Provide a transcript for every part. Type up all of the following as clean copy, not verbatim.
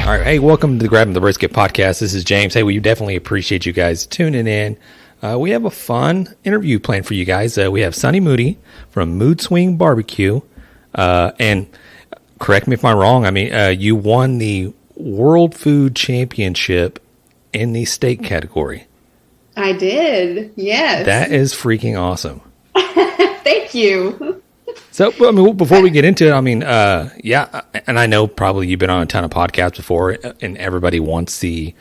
All right. Hey, welcome to the Grabbing the Brisket podcast. This is James. Hey, we definitely appreciate you guys tuning in. We have a fun interview planned for you guys. We have Sunnny Moody from Moodswing Barbecue. And correct me if I'm wrong. I mean, you won the World Food Championship in the steak category. I did. Yes. That is freaking awesome. Thank you. So, I mean, before we get into it, I mean, yeah, and I know probably you've been on a ton of podcasts before, and everybody wants the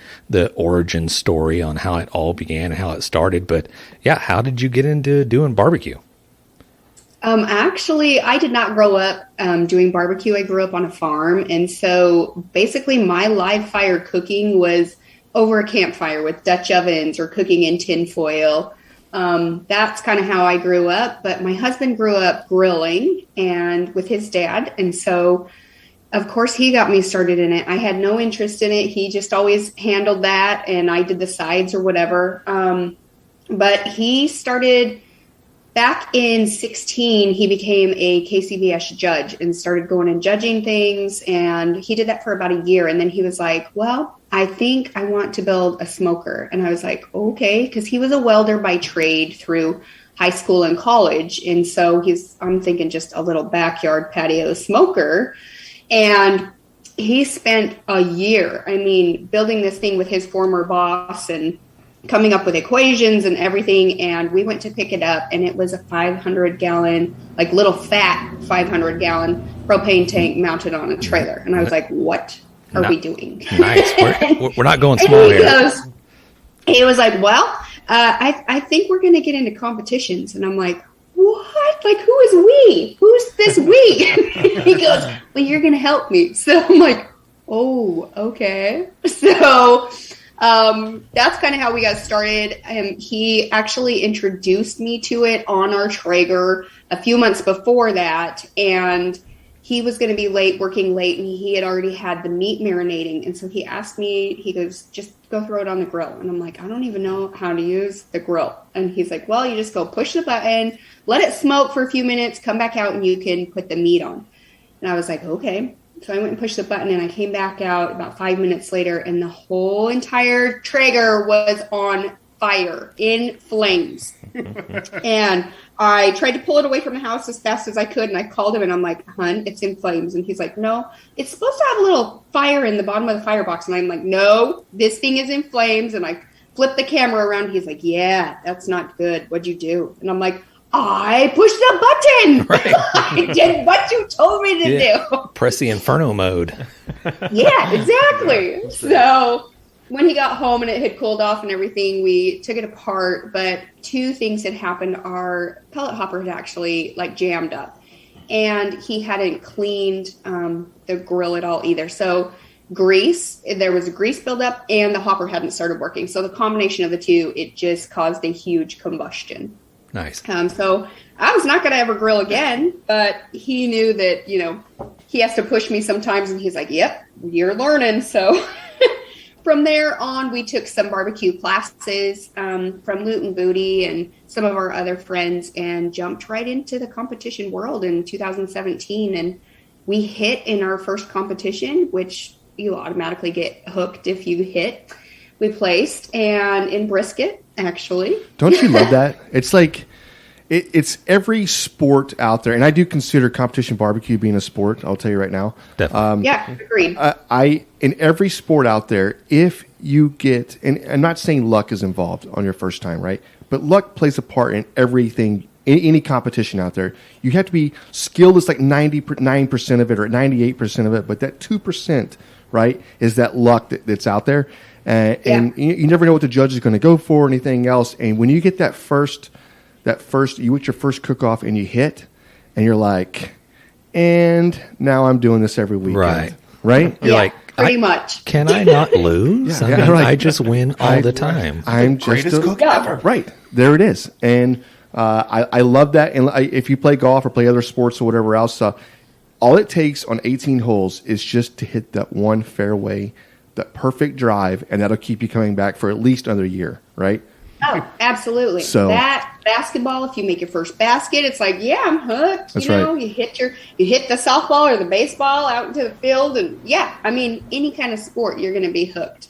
origin story on how it all began and how it started. But yeah, how did you get into doing barbecue? Actually, I did not grow up doing barbecue. I grew up on a farm, and so basically, my live fire cooking was over a campfire with Dutch ovens or cooking in tin foil. That's kind of how I grew up, but my husband grew up grilling and with his dad. And so of course he got me started in it. I had no interest in it. He just always handled that and I did the sides or whatever. But he started back in 2016, he became a KCBS judge and started going and judging things. And he did that for about a year. And then he was like, well, I think I want to build a smoker. And I was like, okay, because he was a welder by trade through high school and college. And so I'm thinking just a little backyard patio smoker. And he spent a year, building this thing with his former boss and coming up with equations and everything. And we went to pick it up and it was a 500-gallon, like little fat 500-gallon propane tank mounted on a trailer. And I was like, what are we doing? Nice. We're not going small here. He was like, well, I think we're going to get into competitions. And I'm like, what? Like, who is we? Who's this we? He goes, well, you're going to help me. So I'm like, oh, okay. So that's kind of how we got started. He actually introduced me to it on our Traeger a few months before that. And he was going to be working late, and he had already had the meat marinating. And so he asked me, he goes, just go throw it on the grill. And I'm like, I don't even know how to use the grill. And he's like, well, you just go push the button, let it smoke for a few minutes, come back out, and you can put the meat on. And I was like, okay. So I went and pushed the button, and I came back out about 5 minutes later, and the whole entire Traeger was on fire, in flames. And I tried to pull it away from the house as fast as I could, and I called him, and I'm like, hun, it's in flames. And he's like, no, it's supposed to have a little fire in the bottom of the firebox. And I'm like, no, this thing is in flames. And I flipped the camera around. He's like, yeah, that's not good. What'd you do? And I'm like, I pushed the button. Right. I did what you told me to do. Press the inferno mode. Yeah, exactly. So when he got home and it had cooled off and everything, we took it apart. But two things had happened. Our pellet hopper had actually jammed up, and he hadn't cleaned the grill at all either. So there was a grease buildup, and the hopper hadn't started working. So the combination of the two, it just caused a huge combustion. Nice. So I was not going to ever grill again, but he knew that, he has to push me sometimes, and he's like, yep, you're learning. So from there on, we took some barbecue classes from Loot and Booty and some of our other friends and jumped right into the competition world in 2017. And we hit in our first competition, which you automatically get hooked if you hit. We placed, and in brisket, actually. Don't you love that? It's like, it's every sport out there, and I do consider competition barbecue being a sport, I'll tell you right now. Definitely. Yeah, agreed. In every sport out there, if you get, and I'm not saying luck is involved on your first time, right? But luck plays a part in everything, any competition out there. You have to be skilled. It's like 99% of it or 98% of it, but that 2%, right, is that luck that's out there. And you never know what the judge is going to go for or anything else. And when you get that first, you get your first cook-off and you hit, and you're like, and now I'm doing this every weekend. Right? You're like, pretty much. Can I not lose? Right. I just win all the time. I'm just greatest cook ever. Right. There it is. And I love that. And if you play golf or play other sports or whatever else, all it takes on 18 holes is just to hit that one fairway, that perfect drive, and that'll keep you coming back for at least another year, right? Oh, absolutely. So that basketball, if you make your first basket, it's like, yeah, I'm hooked. That's you know, right. you hit the softball or the baseball out into the field, and yeah, I mean, any kind of sport, you're going to be hooked.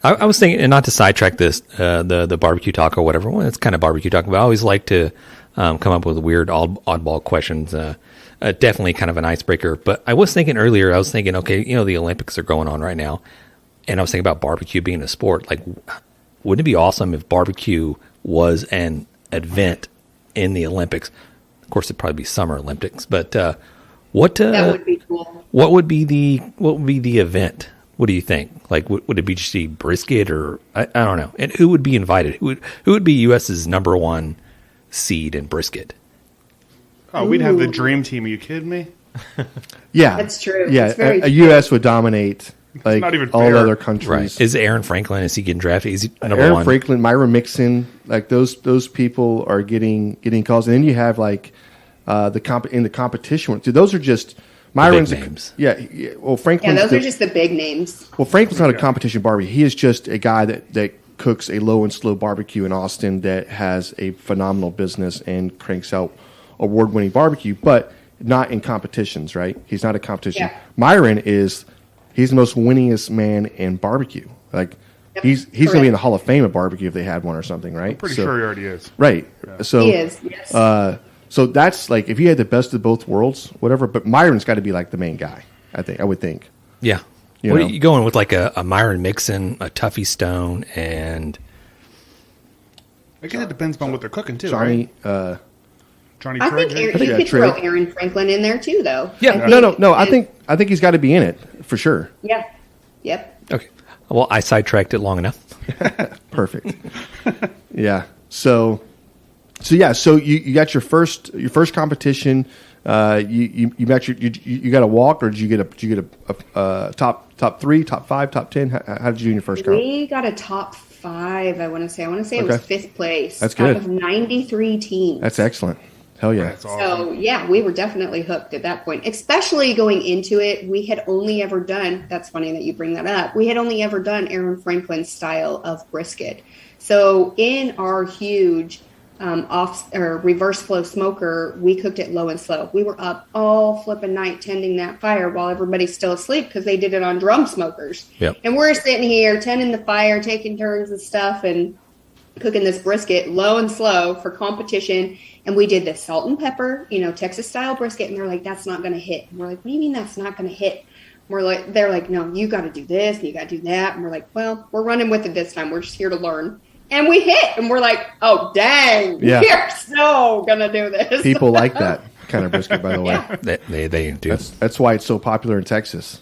I was thinking, and not to sidetrack this, the barbecue talk or whatever. Well, it's kind of barbecue talk, but I always like to come up with weird oddball questions. Definitely kind of an icebreaker. But I was thinking earlier, okay, you know, the Olympics are going on right now, and I was thinking about barbecue being a sport. Like, wouldn't it be awesome if barbecue was an event in the Olympics? Of course, it'd probably be Summer Olympics, but That would be cool. What would be the event? What do you think? Like, would it be just a brisket, or I don't know? And who would be invited? Who would be U.S.'s number one seed in brisket? Oh, we'd have the dream team. Are you kidding me? Yeah, That's true. Yeah, It's very a true. U.S. would dominate like not even all fair. other countries. Right? Is Aaron Franklin? Is he getting drafted? Is he number Aaron one? Franklin, Myra Mixon, like those people are getting calls, and then you have like in the competition. Dude, those are just Myron's names. Yeah, well, Franklin's Yeah, those are just the big names. well, Franklin's not a competition barbecue. He is just a guy that cooks a low and slow barbecue in Austin that has a phenomenal business and cranks out award-winning barbecue, but not in competitions, right? He's not a competition. Yeah. Myron he's the most winningest man in barbecue. Like Yep, he's going to be correct. in the Hall of Fame of barbecue if they had one or something, right? Pretty So- sure he already is. Right. So He is, yes. so that's like if you had the best of both worlds, whatever. But Myron's got to be like the main guy. I would think. Yeah. You What know. are you going with? Like a Myron Mixon, a Tuffy Stone, and I guess it depends on what they're cooking too. Johnny. Right? Johnny I Trigg. think you think could throw Trigg. Aaron Franklin in there too, though. Yeah. No. I think he's got to be in it for sure. Yeah. Yep. okay. Well, I sidetracked it long enough. Perfect. Yeah. So you got your first competition. You got a walk, or did you get a top 3, top 5, top 10? How did you do in your first comp? We got a top 5, I want to say. I want to say it was Okay. 5th place. That's good. Out of 93 teams. That's excellent. Hell yeah. That's awesome. So, yeah, we were definitely hooked at that point, especially going into it. We had only ever done, that's funny that you bring that up, we had only ever done Aaron Franklin's style of brisket. So in our huge reverse flow smoker, we cooked it low and slow. We were up all flipping night tending that fire while everybody's still asleep because they did it on drum smokers. Yep. And we're sitting here tending the fire, taking turns and stuff, and cooking this brisket low and slow for competition. And we did this salt and pepper, Texas style brisket. And they're like, that's not going to hit. And we're like, what do you mean that's not going to hit? They're like, no, you got to do this and you got to do that. And we're like, well, we're running with it this time. We're just here to learn. And we hit. And we're like, oh, dang, Yeah. we're so going to do this. People like that kind of brisket, by the way. Yeah. They do. That's why it's so popular in Texas.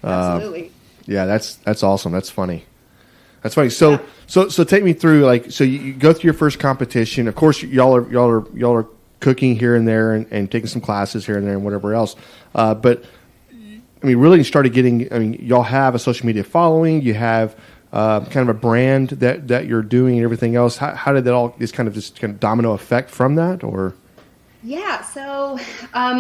Absolutely. Yeah, that's awesome. That's funny. That's funny. So take me through, like, so you go through your first competition. Of course, y'all are cooking here and there and taking some classes here and there and whatever else. But I mean, really started getting. I mean, y'all have a social media following. You have kind of a brand that you're doing and everything else. How did that all just kind of domino effect from that, or? Yeah, so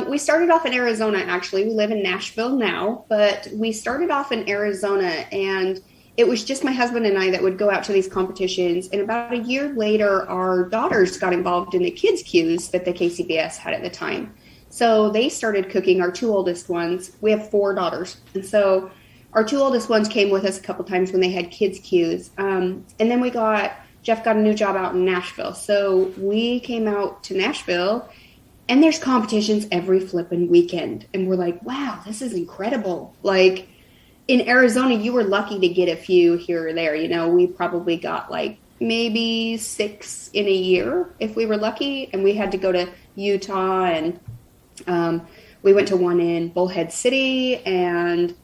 we started off in Arizona, actually. We live in Nashville now, but we started off in Arizona, and it was just my husband and I that would go out to these competitions. And about a year later, our daughters got involved in the kids' queues that the KCBS had at the time. So they started cooking. Our 2 oldest ones, we have 4 daughters. And so our 2 oldest ones came with us a couple times when they had kids' queues. And then Jeff got a new job out in Nashville. So we came out to Nashville, and there's competitions every flipping weekend. And we're like, wow, this is incredible. Like, in Arizona, you were lucky to get a few here or there. We probably got like maybe 6 in a year if we were lucky. And we had to go to Utah, and we went to one in Bullhead City and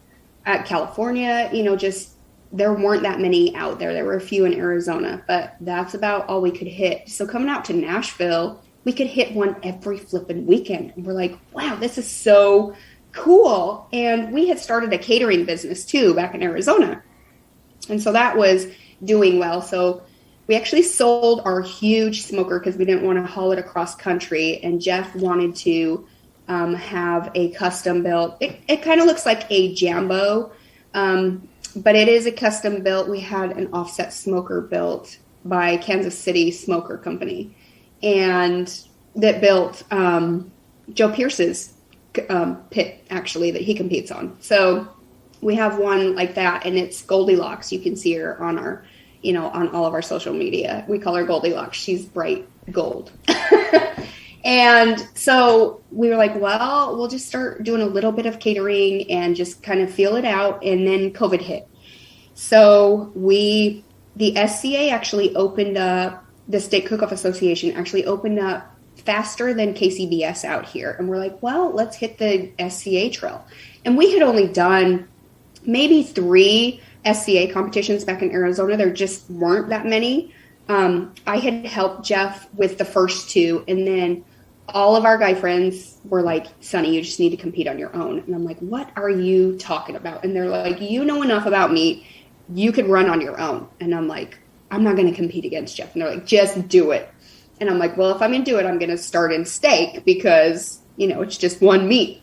at California. Just there weren't that many out there. There were a few in Arizona, but that's about all we could hit. So coming out to Nashville, we could hit one every flipping weekend. And we're like, wow, this is so cool. And we had started a catering business too back in Arizona. And so that was doing well. So we actually sold our huge smoker because we didn't want to haul it across country. And Jeff wanted to have a custom built. It kind of looks like a Jambo, but it is a custom built. We had an offset smoker built by Kansas City Smoker Company, and that built Joe Pierce's pit, actually, that he competes on. So we have one like that, and it's Goldilocks. You can see her on our, on all of our social media. We call her Goldilocks. She's bright gold. And so we were like, well, we'll just start doing a little bit of catering and just kind of feel it out. And then COVID hit. So the SCA actually opened up, the State Cook-Off Association actually opened up faster than KCBS out here. And we're like, well, let's hit the SCA trail. And we had only done maybe 3 SCA competitions back in Arizona. There just weren't that many. I had helped Jeff with the first 2, and then all of our guy friends were like, Sunnny, you just need to compete on your own. And I'm like, what are you talking about? And they're like, you know enough about me. You could run on your own. And I'm like, I'm not going to compete against Jeff. And they're like, just do it. And I'm like, well, if I'm going to do it, I'm going to start in steak because, it's just one meat.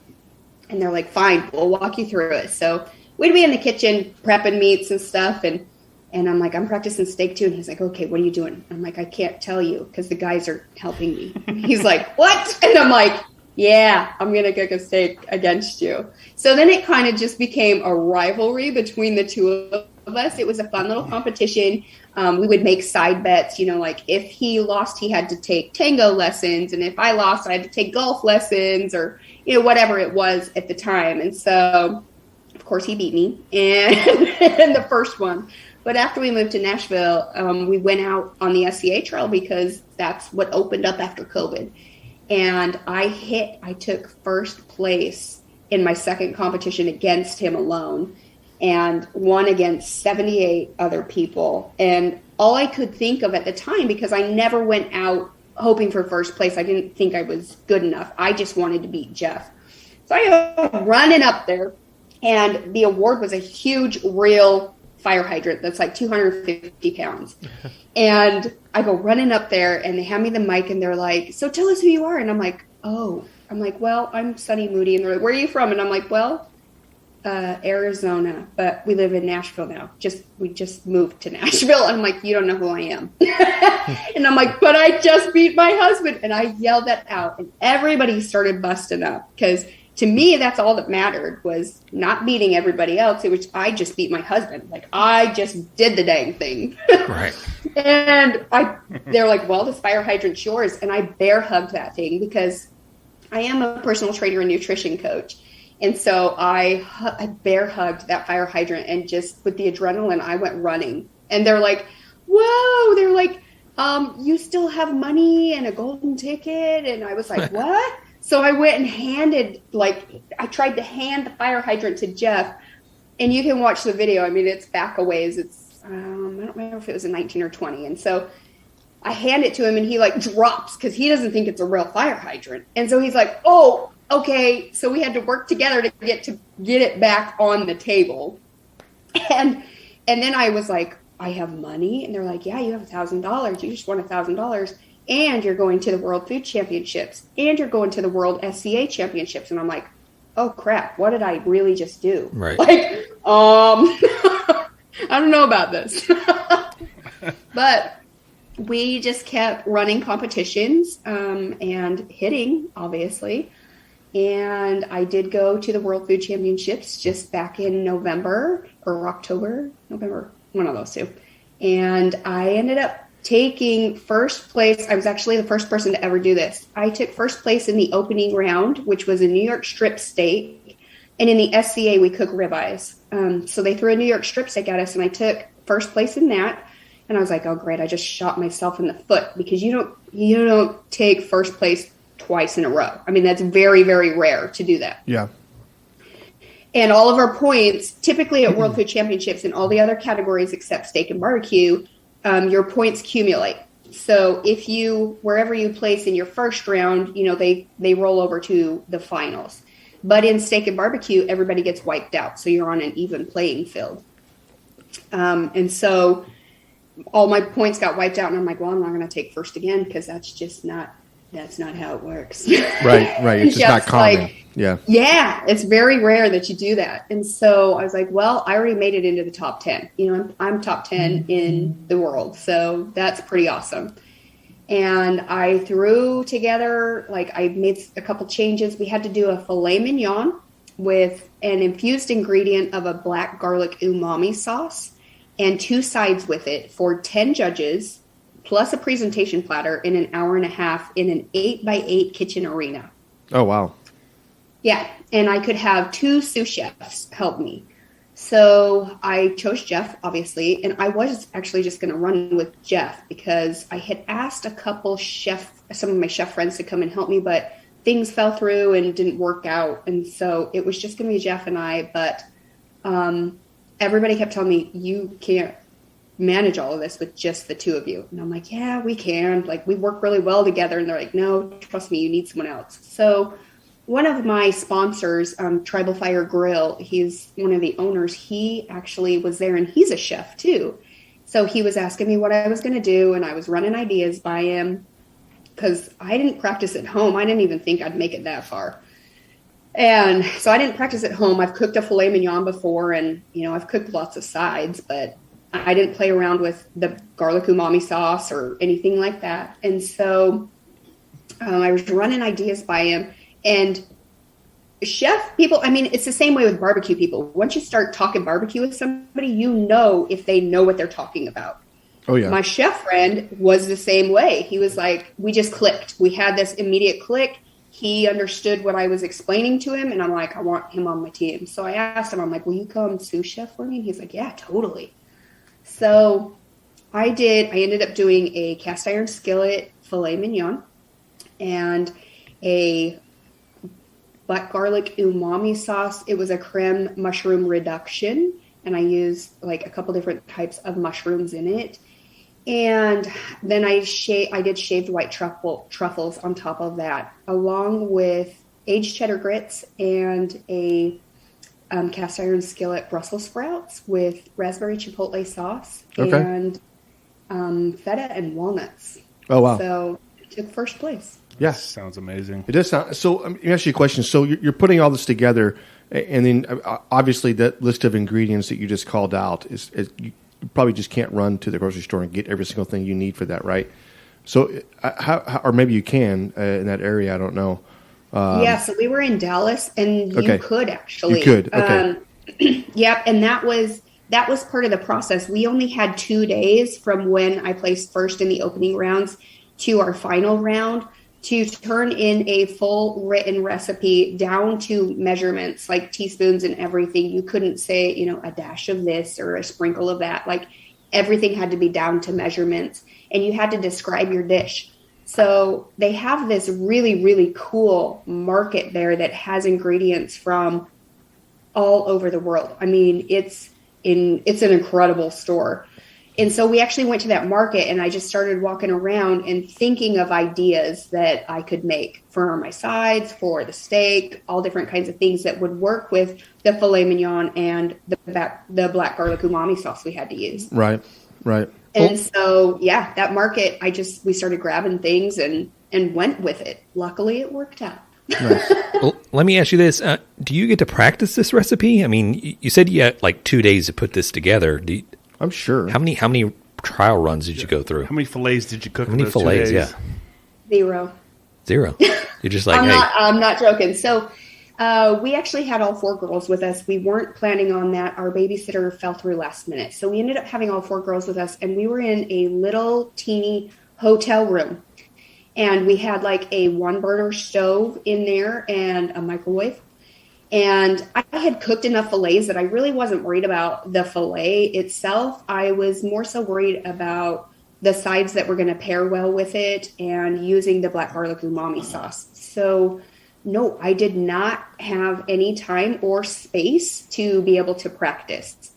And they're like, fine, we'll walk you through it. So we'd be in the kitchen prepping meats and stuff. And I'm like, I'm practicing steak too. And he's like, okay, what are you doing? I'm like, I can't tell you because the guys are helping me. He's like, what? And I'm like, yeah, I'm going to cook a steak against you. So then it kind of just became a rivalry between the two of us. It was a fun little competition. We would make side bets, like if he lost, he had to take tango lessons. And if I lost, I had to take golf lessons or, whatever it was at the time. And so, of course, he beat me in the first one. But after we moved to Nashville, we went out on the SCA trail because that's what opened up after COVID. And I took first place in my second competition against him alone and won against 78 other people. And all I could think of at the time, because I never went out hoping for first place, I didn't think I was good enough. I just wanted to beat Jeff. So I go running up there, and the award was a huge real fire hydrant that's like 250 pounds. And I go running up there, and they hand me the mic, and they're like, so tell us who you are. And I'm like, well, I'm Sunnny Moody. And they're like, where are you from? And I'm like, well, Arizona, but we live in Nashville now. We just moved to Nashville. And I'm like, you don't know who I am. And I'm like, but I just beat my husband. And I yelled that out, and everybody started busting up because to me, that's all that mattered, was not beating everybody else. It was, I just beat my husband. Like, I just did the dang thing. Right. And they're like, well, this fire hydrant's yours. And I bear hugged that thing because I am a personal trainer and nutrition coach. And so I bear hugged that fire hydrant, and just with the adrenaline, I went running. And they're like, whoa, they're like, you still have money and a golden ticket? And I was like, what? So I went and I tried to hand the fire hydrant to Jeff, and you can watch the video. I mean, it's back a ways. It's, I don't remember if it was a 19 or 20. And so I hand it to him, and he drops because he doesn't think it's a real fire hydrant. And so he's like, oh, okay. So we had to work together to get it back on the table. And then I was like, I have money. And they're like, yeah, you have $1,000. You just won $1,000. And you're going to the World Food Championships, and you're going to the World SCA Championships. And I'm like, oh crap, what did I really just do? Right. I don't know about this. But we just kept running competitions and hitting, obviously. And I did go to the World Food Championships just back in November, one of those two. And I ended up taking first place. I was actually the first person to ever do this. I took first place in the opening round, which was a New York strip steak. And in the SCA, we cook ribeyes. So they threw a New York strip steak at us, and I took first place in that. And I was like, oh, great. I just shot myself in the foot, because you don't take first place twice in a row. I mean, that's very, very rare to do that. Yeah. And all of our points, typically at World Food Championships and all the other categories except steak and barbecue, your points accumulate. So if wherever you place in your first round, they roll over to the finals. But in steak and barbecue, everybody gets wiped out. So you're on an even playing field. And so all my points got wiped out, and I'm like, well, I'm not going to take first again, because that's just not That's not how it works. Right. It's just not common. Yeah, it's very rare that you do that. And so I was like, well, I already made it into the top 10. You know, I'm top 10 in the world. So that's pretty awesome. And I threw together, like I made a couple changes. We had to do a filet mignon with an infused ingredient of a black garlic umami sauce and 2 sides with it for 10 judges, plus a presentation platter in an hour and a half in an 8x8 kitchen arena. Oh, wow. Yeah, and I could have 2 sous chefs help me. So I chose Jeff, obviously, and I was actually just going to run with Jeff because I had asked some of my chef friends to come and help me, but things fell through and didn't work out. And so it was just going to be Jeff and I, but everybody kept telling me, you can't manage all of this with just the 2 of you. And I'm like, yeah, we can. Like, we work really well together. And they're like, no, trust me, you need someone else. So one of my sponsors, Tribal Fire Grill, he's one of the owners. He actually was there, and he's a chef too. So he was asking me what I was going to do, and I was running ideas by him because I didn't practice at home. I didn't even think I'd make it that far. And so I didn't practice at home. I've cooked a filet mignon before, and, you know, I've cooked lots of sides, but I didn't play around with the garlic umami sauce or anything like that. And so I was running ideas by him. And chef people, I mean, it's the same way with barbecue people. Once you start talking barbecue with somebody, you know if they know what they're talking about. Oh, yeah. My chef friend was the same way. He was like, we just clicked. We had this immediate click. He understood what I was explaining to him, and I'm like, I want him on my team. So I asked him, I'm like, will you come sous chef for me? And he's like, yeah, totally. So I ended up doing a cast iron skillet filet mignon and a black garlic umami sauce. It was a creme mushroom reduction, and I used like a couple different types of mushrooms in it. And then I did shaved white truffles on top of that, along with aged cheddar grits and a cast iron skillet Brussels sprouts with raspberry chipotle sauce and feta and walnuts. Oh, wow. So it took first place. Yeah. Sounds amazing. It does sound. So let me ask you a question. So you're putting all this together, and then obviously that list of ingredients that you just called out is you probably just can't run to the grocery store and get every single thing you need for that, right? So how or maybe you can in that area. I don't know. Yeah, so we were in Dallas, and you could actually. You could. Okay. Yep, and that was part of the process. We only had 2 days from when I placed first in the opening rounds to our final round to turn in a full written recipe down to measurements, like teaspoons and everything. You couldn't say, you know, a dash of this or a sprinkle of that. Like, everything had to be down to measurements, and you had to describe your dish. So they have this really, really cool market there that has ingredients from all over the world. I mean, it's an incredible store. And so we actually went to that market, and I just started walking around and thinking of ideas that I could make for my sides, for the steak, all different kinds of things that would work with the filet mignon and the black garlic umami sauce we had to use. Right. And so, yeah, that market, we started grabbing things and went with it. Luckily, it worked out. Nice. Well, let me ask you this. Do you get to practice this recipe? I mean, you said you had like 2 days to put this together. I'm sure. How many trial runs did you go through? How many fillets did you cook? How many fillets? Yeah. 0. You're just like, I'm not joking. So we actually had all 4 girls with us. We weren't planning on that. Our babysitter fell through last minute. So we ended up having all 4 girls with us, and we were in a little teeny hotel room. And we had like a 1-burner stove in there and a microwave. And I had cooked enough fillets that I really wasn't worried about the fillet itself. I was more so worried about the sides that were going to pair well with it and using the black garlic umami sauce. So no, I did not have any time or space to be able to practice.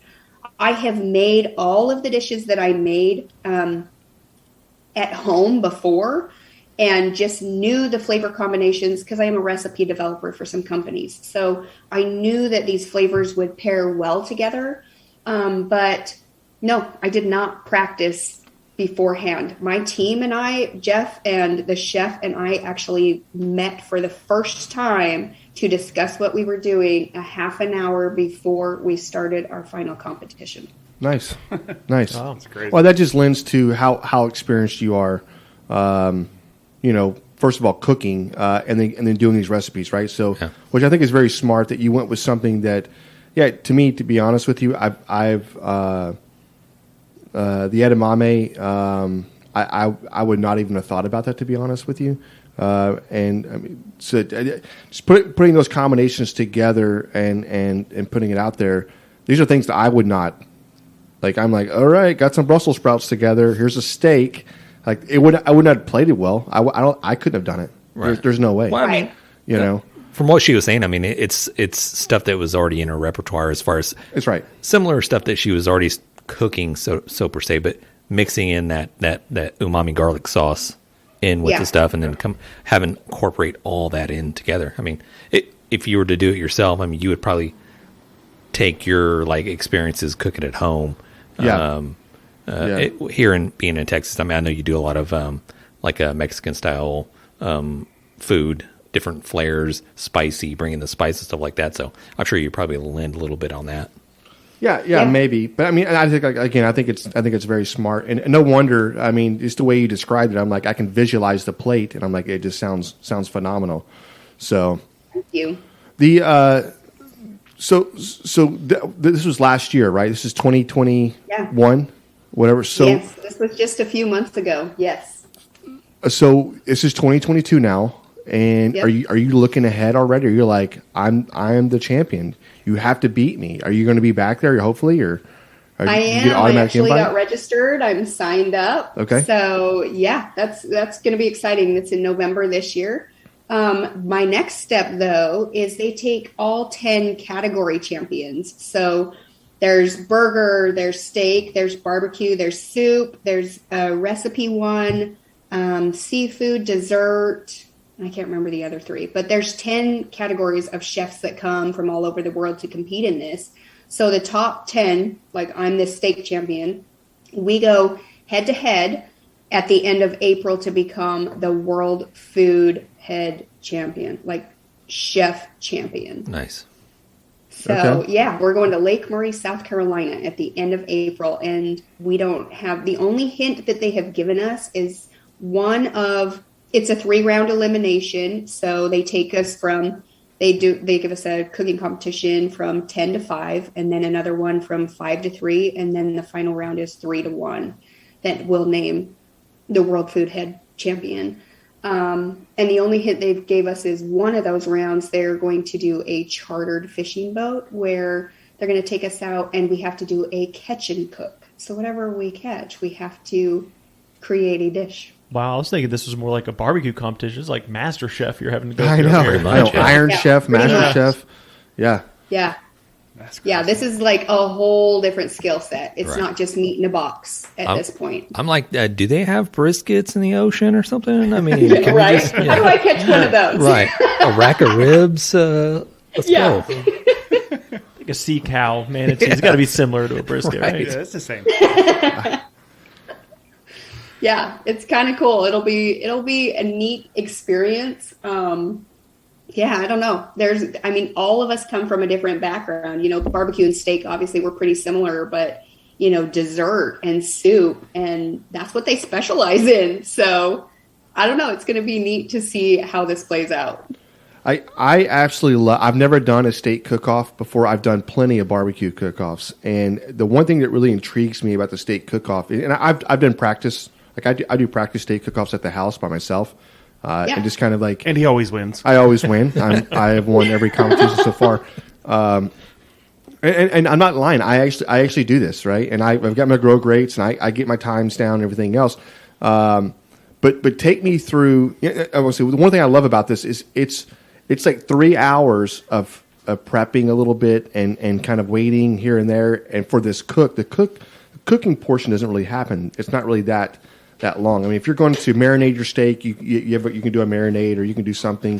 I have made all of the dishes that I made at home before, and just knew the flavor combinations because I am a recipe developer for some companies. So I knew that these flavors would pair well together. But no, I did not practice beforehand. My team and I, Jeff and the chef and I, actually met for the first time to discuss what we were doing a half an hour before we started our final competition. Nice. Nice. Wow, that's crazy. Well, that just lends to how experienced you are, first of all, cooking, and then doing these recipes, right? So, which I think is very smart that you went with something that, to me, to be honest with you, I've the edamame, I would not even have thought about that, to be honest with you. And I mean, so just putting those combinations together and putting it out there, these are things that I would not, like, I'm like, all right, got some Brussels sprouts together. Here's a steak. Like, I wouldn't have played it well. I couldn't have done it. Right. There's no way. Well, I mean, you know, from what she was saying, I mean, it's stuff that was already in her repertoire as far as it's right. Similar stuff that she was already cooking, so per se, but mixing in that umami garlic sauce in with the stuff, and then incorporate all that in together. I mean, if you were to do it yourself, I mean, you would probably take your like experiences cooking at home. Here being in Texas, I mean, I know you do a lot of like a Mexican style food, different flavors, spicy, bringing the spice and stuff like that. So I'm sure you probably lend a little bit on that. Yeah, maybe. But I mean, I think I think it's very smart, and no wonder. I mean, just the way you described it, I'm like, I can visualize the plate, and I'm like, it just sounds phenomenal. So, thank you. This was last year, right? This is 2021, whatever. So yes, this was just a few months ago. Yes. So this is 2022 now, and are you looking ahead already? Or you're like, I am the champion. You have to beat me. Are you going to be back there, hopefully, or? I am. I actually got registered. I'm signed up. Okay. So yeah, that's going to be exciting. It's in November this year. My next step, though, is they take all 10 category champions. So there's burger, there's steak, there's barbecue, there's soup, there's recipe one, seafood, dessert. I can't remember the other three, but there's 10 categories of chefs that come from all over the world to compete in this. So the top 10, like I'm the steak champion, we go head to head at the end of April to become the world food head champion, like chef champion. Nice. So yeah, we're going to Lake Murray, South Carolina at the end of April. And we don't have, the only hint that they have given us is it's a 3-round elimination. So they take us they give us a cooking competition from 10 to 5, and then another one from 5 to 3. And then the final round is 3 to 1 that will name the world food head champion. And the only hint they gave us is one of those rounds, they're going to do a chartered fishing boat where they're going to take us out and we have to do a catch and cook. So whatever we catch, we have to create a dish. Wow, I was thinking this was more like a barbecue competition. It's like Master Chef. You're having to go. I know. Iron Chef, Master Chef. Yeah. Yeah. Yeah, this is like a whole different skill set. It's not just meat in a box at this point. I'm like, do they have briskets in the ocean or something? I mean, right? How do I catch one of those? Right. A rack of ribs. Let's go. Like a sea cow manatee. It's got to be similar to a brisket, right? Yeah, it's the same. Yeah, it's kind of cool. It'll be a neat experience. Yeah, I don't know. All of us come from a different background. You know, barbecue and steak, obviously, we're pretty similar, but, you know, dessert and soup, and that's what they specialize in. So, I don't know. It's going to be neat to see how this plays out. I absolutely I've never done a steak cook-off before. I've done plenty of barbecue cook-offs. And the one thing that really intrigues me about the steak cook-off, and I've done practice, like I do practice steak cook-offs at the house by myself. And just kind of like, and he always wins. I always win. I have won every competition so far. And I'm not lying. I actually do this, right? And I've got my grow grates, and I get my times down and everything else. But take me through. Obviously, the one thing I love about this is it's like 3 hours of prepping a little bit and kind of waiting here and there. And for this cooking portion doesn't really happen. It's not really that long. I mean, if you're going to marinate your steak, you can do a marinade, or you can do something,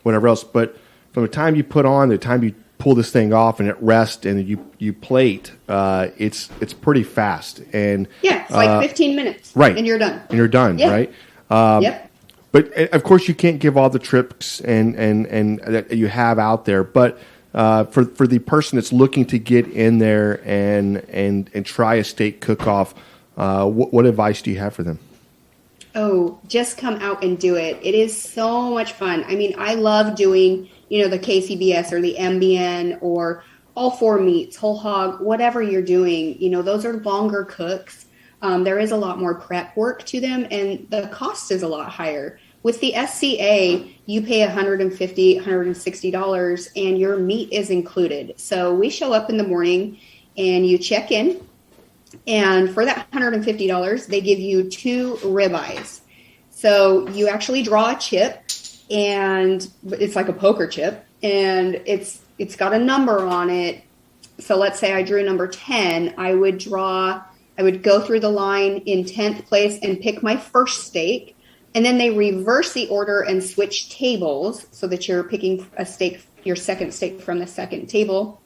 whatever else. But from the time you put on, the time pull this thing off and it rests and you plate, it's pretty fast. And yeah, it's like 15 minutes. Right. And you're done. And you're done, Yeah. right? Yep. But of course, you can't give all the tricks and that you have out there. But for the person that's looking to get in there and try a steak cook-off, what advice do you have for them? Oh, just come out and do it. It is so much fun. I mean, I love doing, the KCBS or the MBN or all four meats, whole hog, whatever you're doing. Those are longer cooks. There is a lot more prep work to them, and the cost is a lot higher. With the SCA, you pay $150, $160, and your meat is included. So we show up in the morning, and you check in. And for that $150, they give you 2 ribeyes. So you actually draw a chip, and it's like a poker chip, and it's got a number on it. So let's say I drew number 10. I would go through the line in 10th place and pick my first steak. And then they reverse the order and switch tables so that you're picking a steak, your second steak from the second table.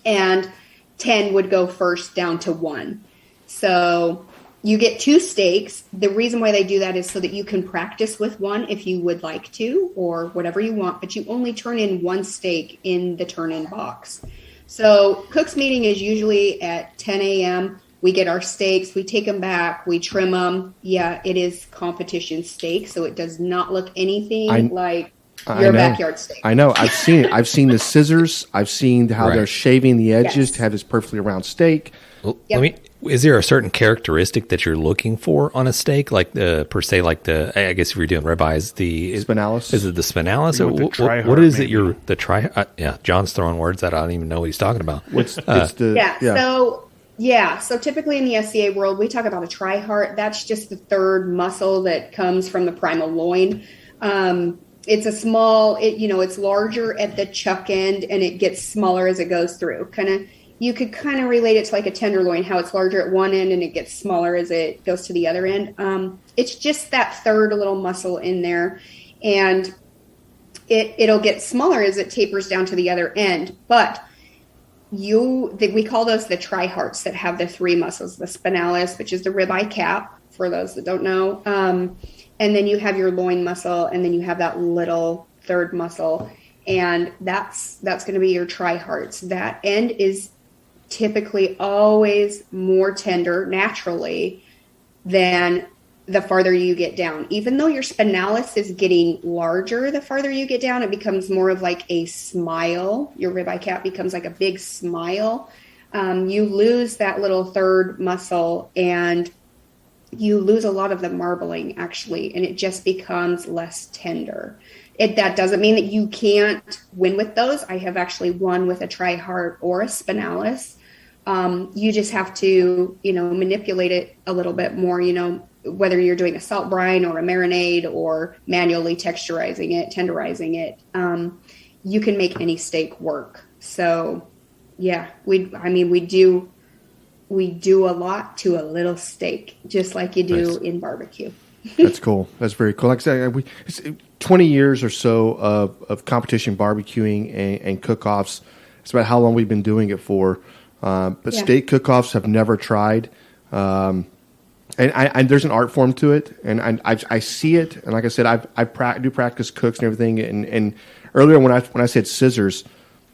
And 10 would go first down to 1. So you get 2 steaks. The reason why they do that is so that you can practice with one if you would like to, or whatever you want, but you only turn in 1 steak in the turn-in box. So Cook's meeting is usually at 10 a.m. We get our steaks, we take them back, we trim them. Yeah, it is competition steak, so it does not look anything like your backyard steak. I know. I've seen it. I've seen the scissors. I've seen how they're shaving the edges to have this perfectly round steak. Well, is there a certain characteristic that you're looking for on a steak, like per se, like I guess if you're doing ribeyes, the spinalis? Is it the spinalis? Or what is it? The Trihard? Yeah, John's throwing words that I don't even know what he's talking about. So typically in the SCA world, we talk about a Trihard. That's just the third muscle that comes from the primal loin. It's a small, it's larger at the chuck end, and it gets smaller as it goes through. You could kind of relate it to like a tenderloin, how it's larger at one end and it gets smaller as it goes to the other end. It's just that third little muscle in there, and it'll get smaller as it tapers down to the other end. But we call those the Trihards that have the 3 muscles, the spinalis, which is the ribeye cap, for those that don't know. And then you have your loin muscle, and then you have that little third muscle, and that's going to be your Trihards. That end is typically always more tender naturally than the farther you get down. Even though your spinalis is getting larger, the farther you get down, it becomes more of like a smile. Your ribeye cap becomes like a big smile. You lose that little third muscle, and you lose a lot of the marbling, actually, and it just becomes less tender. That doesn't mean that you can't win with those. I have actually won with a Trihard or a spinalis. You just have to, manipulate it a little bit more, whether you're doing a salt brine or a marinade or manually texturizing it, tenderizing it. You can make any steak work. So, yeah, we do a lot to a little steak, just like you do in barbecue. That's cool. That's very cool. Like I said, it's 20 years or so of competition barbecuing and cook-offs. It's about how long we've been doing it for. But steak cook-offs have never tried. And there's an art form to it, and I see it. And like I said, I do practice cooks and everything. And earlier when I said scissors,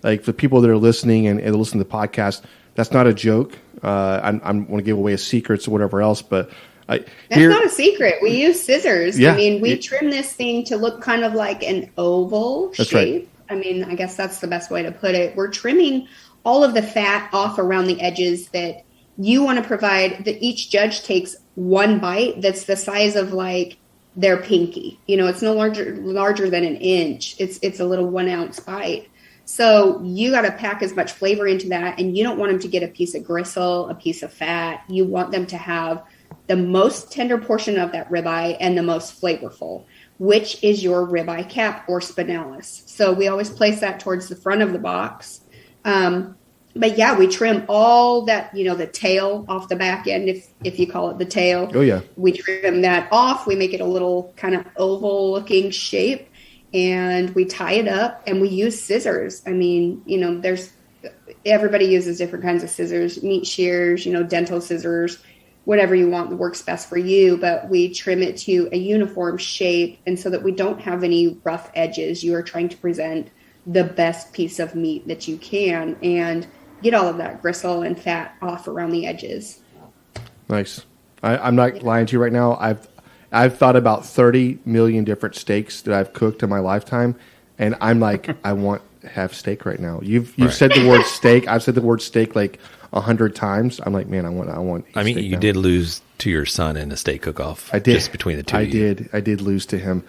like for people that are listening and listen to the podcast, that's not a joke. I want to give away a secret or whatever else, but that's not a secret. We use scissors. Yeah. We trim this thing to look kind of like an oval shape. Right. I guess that's the best way to put it. We're trimming all of the fat off around the edges that you want to provide. That each judge takes one bite that's the size of like their pinky. It's no larger than an inch. It's a little 1 ounce bite. So you got to pack as much flavor into that, and you don't want them to get a piece of gristle, a piece of fat. You want them to have the most tender portion of that ribeye and the most flavorful, which is your ribeye cap or spinalis. So we always place that towards the front of the box. But yeah, we trim all that, the tail off the back end, if you call it the tail. Oh, yeah. We trim that off. We make it a little kind of oval looking shape. and we tie it up and we use scissors. I mean, everybody uses different kinds of scissors, meat shears, dental scissors, whatever you want that works best for you. But we trim it to a uniform shape, and so that we don't have any rough edges. You are trying to present the best piece of meat that you can and get all of that gristle and fat off around the edges. Nice. I'm not lying to you right now. I've thought about 30 million different steaks that I've cooked in my lifetime, and I'm like, I want to have steak right now. You've said the word steak. I've said the word steak like 100 times. I'm like, man, I want. I mean, you did lose to your son in a steak cook-off. I did. Just between the two. I did lose to him.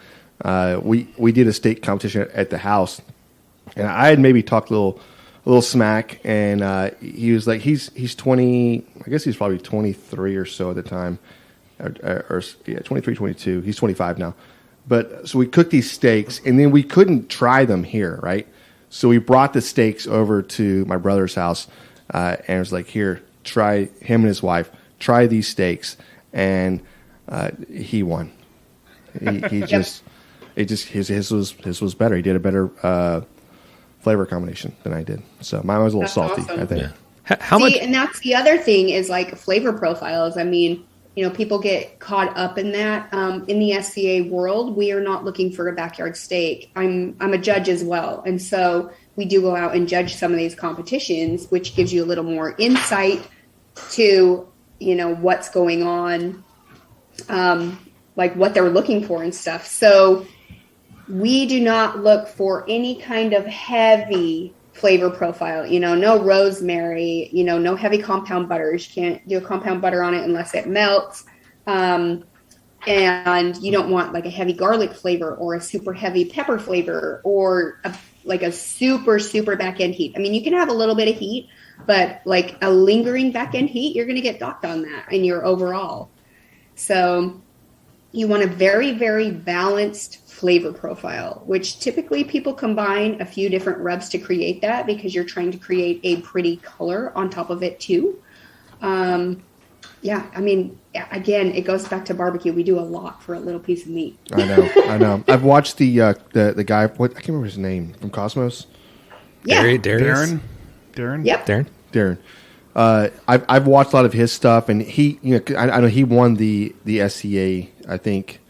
We did a steak competition at the house, and I had maybe talked a little smack, and he was like, he's 20. I guess he's probably 23 or so at the time. Or 23, 22. He's 25 now. But so we cooked these steaks, and then we couldn't try them here, right? So we brought the steaks over to my brother's house, and it was like, here, try, him and his wife, try these steaks. And he won. His was better. He did a better flavor combination than I did. So mine was a little salty, awesome. I think. Yeah. How much? And that's the other thing is like flavor profiles. I mean, people get caught up in that. In the SCA world, we are not looking for a backyard steak. I'm a judge as well. And so we do go out and judge some of these competitions, which gives you a little more insight to, what's going on, like what they're looking for and stuff. So we do not look for any kind of heavy flavor profile, no rosemary, no heavy compound butters. You can't do a compound butter on it unless it melts. And you don't want like a heavy garlic flavor or a super heavy pepper flavor or a super, super back end heat. I mean, you can have a little bit of heat, but like a lingering back end heat, you're going to get docked on that in your overall. So you want a very, very balanced flavor profile, which typically people combine a few different rubs to create that because you're trying to create a pretty color on top of it too. I mean, again, it goes back to barbecue. We do a lot for a little piece of meat. I know. I've watched the guy. I can't remember his name from Cosmos. Yeah, Darren. Yep. Darren. I've watched a lot of his stuff, and he, I know he won the SCA, I think,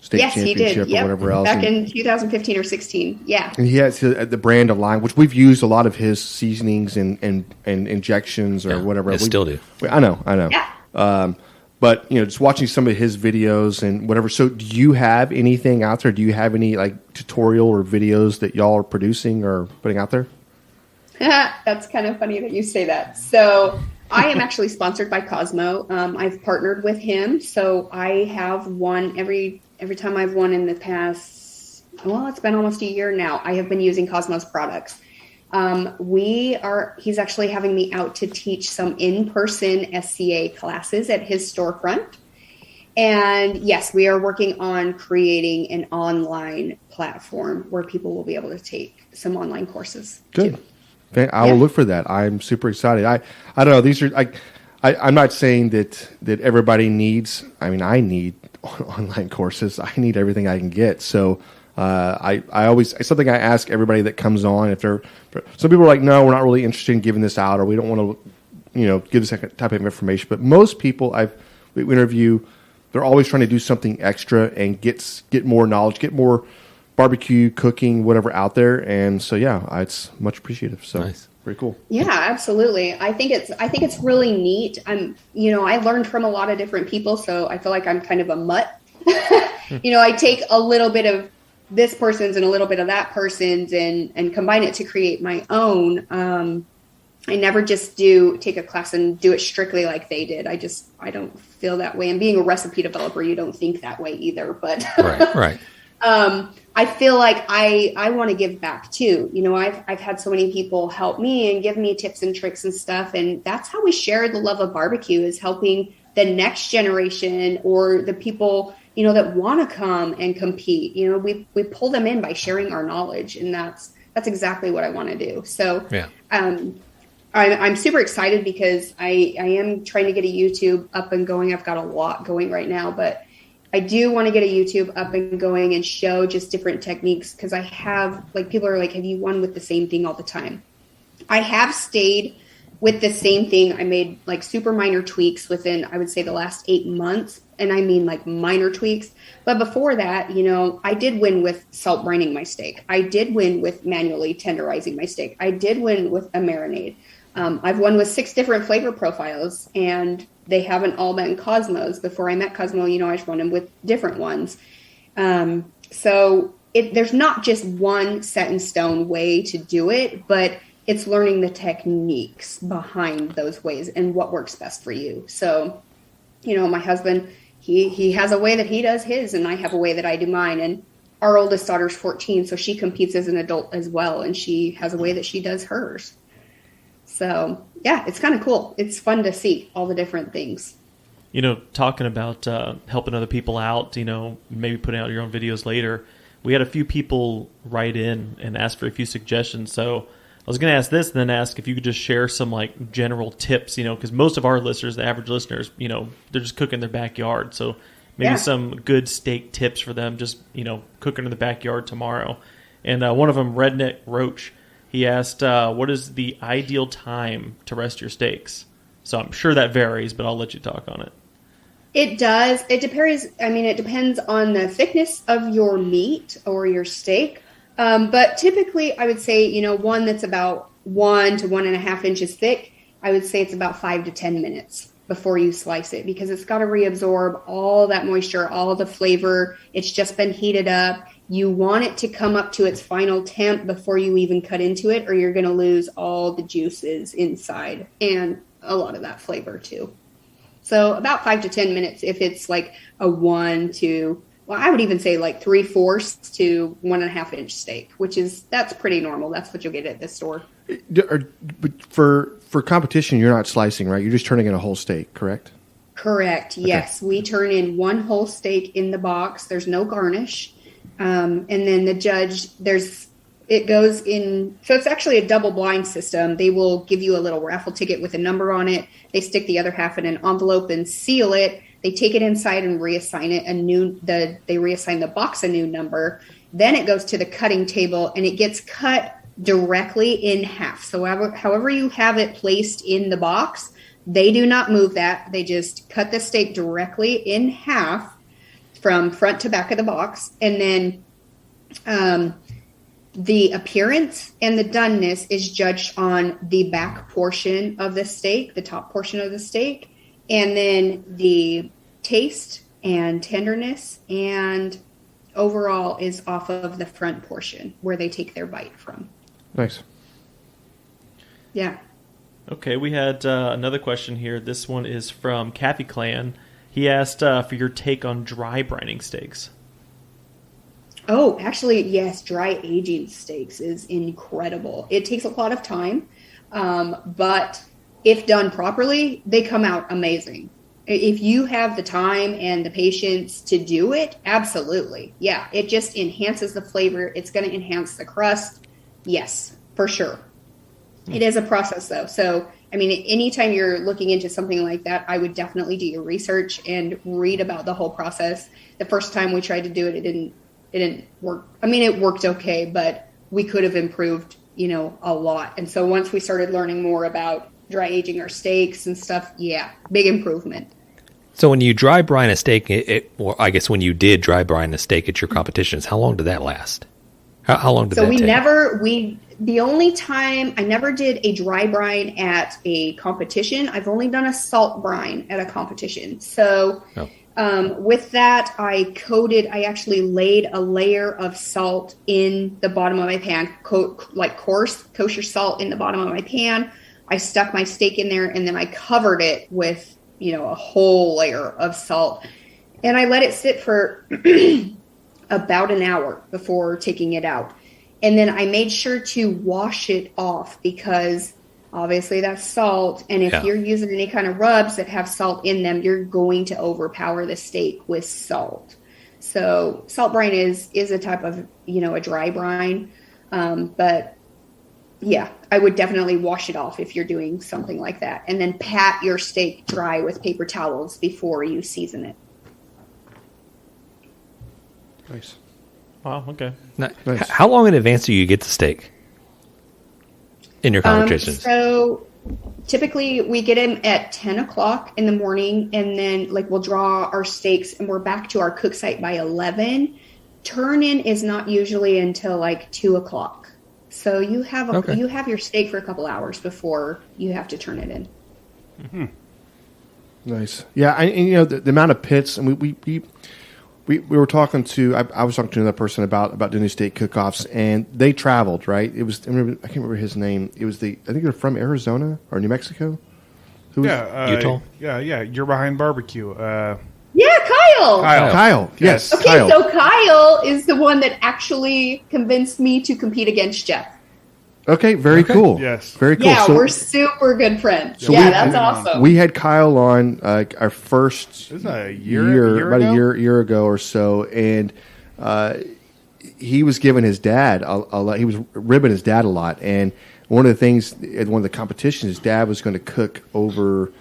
state championship or whatever else. Back in 2015 or 16. Yeah. And he has the brand of line, which we've used a lot of his seasonings and injections or whatever. We still do. I know. Yeah. But just watching some of his videos and whatever. So, do you have anything out there? Do you have any like tutorial or videos that y'all are producing or putting out there? That's kind of funny that you say that. So, I am actually sponsored by Cosmo. I've partnered with him, so I have won every time I've won in the past. Well, it's been almost a year now. I have been using Cosmo's products. He's actually having me out to teach some in-person SCA classes at his storefront. And yes, we are working on creating an online platform where people will be able to take some online courses. Good. Too. I will look for that. I'm super excited. I don't know. These are I'm not saying that everybody needs. I mean, I need online courses. I need everything I can get. So. I always, it's something I ask everybody that comes on. If they're, some people are like, no, we're not really interested in giving this out, or we don't want to, give this type of information. But most people we interview, they're always trying to do something extra and get more knowledge, get more barbecue, cooking, whatever out there. And so, it's much appreciated. So nice. Very cool. Yeah, absolutely. I think it's really neat. I learned from a lot of different people, so I feel like I'm kind of a mutt. I take a little bit of this person's and a little bit of that person's and combine it to create my own. I never just take a class and do it strictly like they did. I don't feel that way. And being a recipe developer, you don't think that way either. But right. I feel like I want to give back too. I've had so many people help me and give me tips and tricks and stuff. And that's how we share the love of barbecue, is helping the next generation or the people that want to come and compete. We pull them in by sharing our knowledge, and that's exactly what I want to do. So, I'm super excited because I am trying to get a YouTube up and going. I've got a lot going right now, but I do want to get a YouTube up and going and show just different techniques, because I have, like, people are like, have you won with the same thing all the time? I have stayed with the same thing. I made like super minor tweaks within, I would say, the last 8 months. And I mean like minor tweaks. But before that, you know, I did win with salt brining my steak. I did win with manually tenderizing my steak. I did win with a marinade. I've won with 6 different flavor profiles, and they haven't all been Cosmos. Before I met Cosmo, you know, I just won them with different ones. So there's not just one set in stone way to do it, but it's learning the techniques behind those ways and what works best for you. So, you know, my husband, he has a way that he does his, and I have a way that I do mine. And our oldest daughter's 14, so she competes as an adult as well, and she has a way that she does hers. So, yeah, it's kind of cool. It's fun to see all the different things. You know, talking about helping other people out, you know, maybe putting out your own videos later, we had a few people write in and ask for a few suggestions. So I was going to ask this and then ask if you could just share some, like, general tips, you know, because most of our listeners, the average listeners, you know, they're just cooking in their backyard. So maybe some good steak tips for them, just, you know, cooking in the backyard tomorrow. And one of them, Redneck Roach, he asked, what is the ideal time to rest your steaks? So I'm sure that varies, but I'll let you talk on it. It does. It depends. I mean, it depends on the thickness of your meat or your steak. But typically, I would say, you know, one that's about 1 to 1.5 inches thick, I would say it's about 5 to 10 minutes before you slice it, because it's got to reabsorb all that moisture, all the flavor. It's just been heated up. You want it to come up to its final temp before you even cut into it, or you're going to lose all the juices inside and a lot of that flavor too. So about 5 to 10 minutes if it's like a 1 to, well, I would even say like 3/4 to 1.5 inch steak, that's pretty normal. That's what you'll get at the store. But for competition, you're not slicing, right? You're just turning in a whole steak, correct? Correct. Okay. Yes. We turn in one whole steak in the box. There's no garnish. And then the judge, it goes in, so it's actually a double blind system. They will give you a little raffle ticket with a number on it. They stick the other half in an envelope and seal it. They take it inside and reassign it they reassign the box a new number. Then it goes to the cutting table and it gets cut directly in half. So however you have it placed in the box, they do not move that. They just cut the steak directly in half from front to back of the box. And then the appearance and the doneness is judged on the back portion of the steak, the top portion of the steak, and then the taste and tenderness and overall is off of the front portion where they take their bite from. Nice. Yeah. Okay, we had another question here. This one is from Kathy Clan. He asked for your take on dry brining steaks. Oh, actually, yes, dry aging steaks is incredible. It takes a lot of time, but if done properly, they come out amazing. If you have the time and the patience to do it, absolutely. Yeah, it just enhances the flavor. It's going to enhance the crust. Yes, for sure. It is a process, though. So, I mean, anytime you're looking into something like that, I would definitely do your research and read about the whole process. The first time we tried to do it, it didn't work. I mean, it worked okay, but we could have improved, you know, a lot. And so once we started learning more about dry aging our steaks and stuff, yeah, big improvement. So when you dry brine a steak, or I guess when you did dry brine a steak at your competitions, how long did that last? How long did that take? The only time I never did a dry brine at a competition, I've only done a salt brine at a competition. So with that, I actually laid a layer of salt in the bottom of my pan, like coarse kosher salt in the bottom of my pan. I stuck my steak in there and then I covered it with, you know, a whole layer of salt. And I let it sit for about an hour before taking it out. And then I made sure to wash it off because obviously that's salt. And if you're using any kind of rubs that have salt in them, you're going to overpower the steak with salt. So salt brine is a type of, you know, a dry brine. But yeah, I would definitely wash it off if you're doing something like that. And then pat your steak dry with paper towels before you season it. Nice. Wow. Okay. Now, Nice. How long in advance do you get the steak in your competitions? So typically we get them at 10 o'clock in the morning, and then like we'll draw our steaks and we're back to our cook site by 11. Turn-in is not usually until like 2 o'clock. So you have you have your steak for a couple hours before you have to turn it in. Mm-hmm. Nice. Yeah, and the amount of pits, and we were talking to, I was talking to another person about doing these steak cook-offs, and they traveled, right? It was, I can't remember his name. It was I think they're from Arizona or New Mexico. Utah? Yeah. You're behind barbecue. Yeah, Kyle. Kyle. Yes. Okay, Kyle. so Kyle is the one that actually convinced me to compete against Jeff. Okay, very cool. Yes. Very cool. Yeah, So we're super good friends. So yeah, we- that's awesome. we had Kyle on our first This is a year about ago? a year ago or so, and he was giving his dad a lot. He was ribbing his dad a lot, and one of the things at one of the competitions, his dad was going to cook over.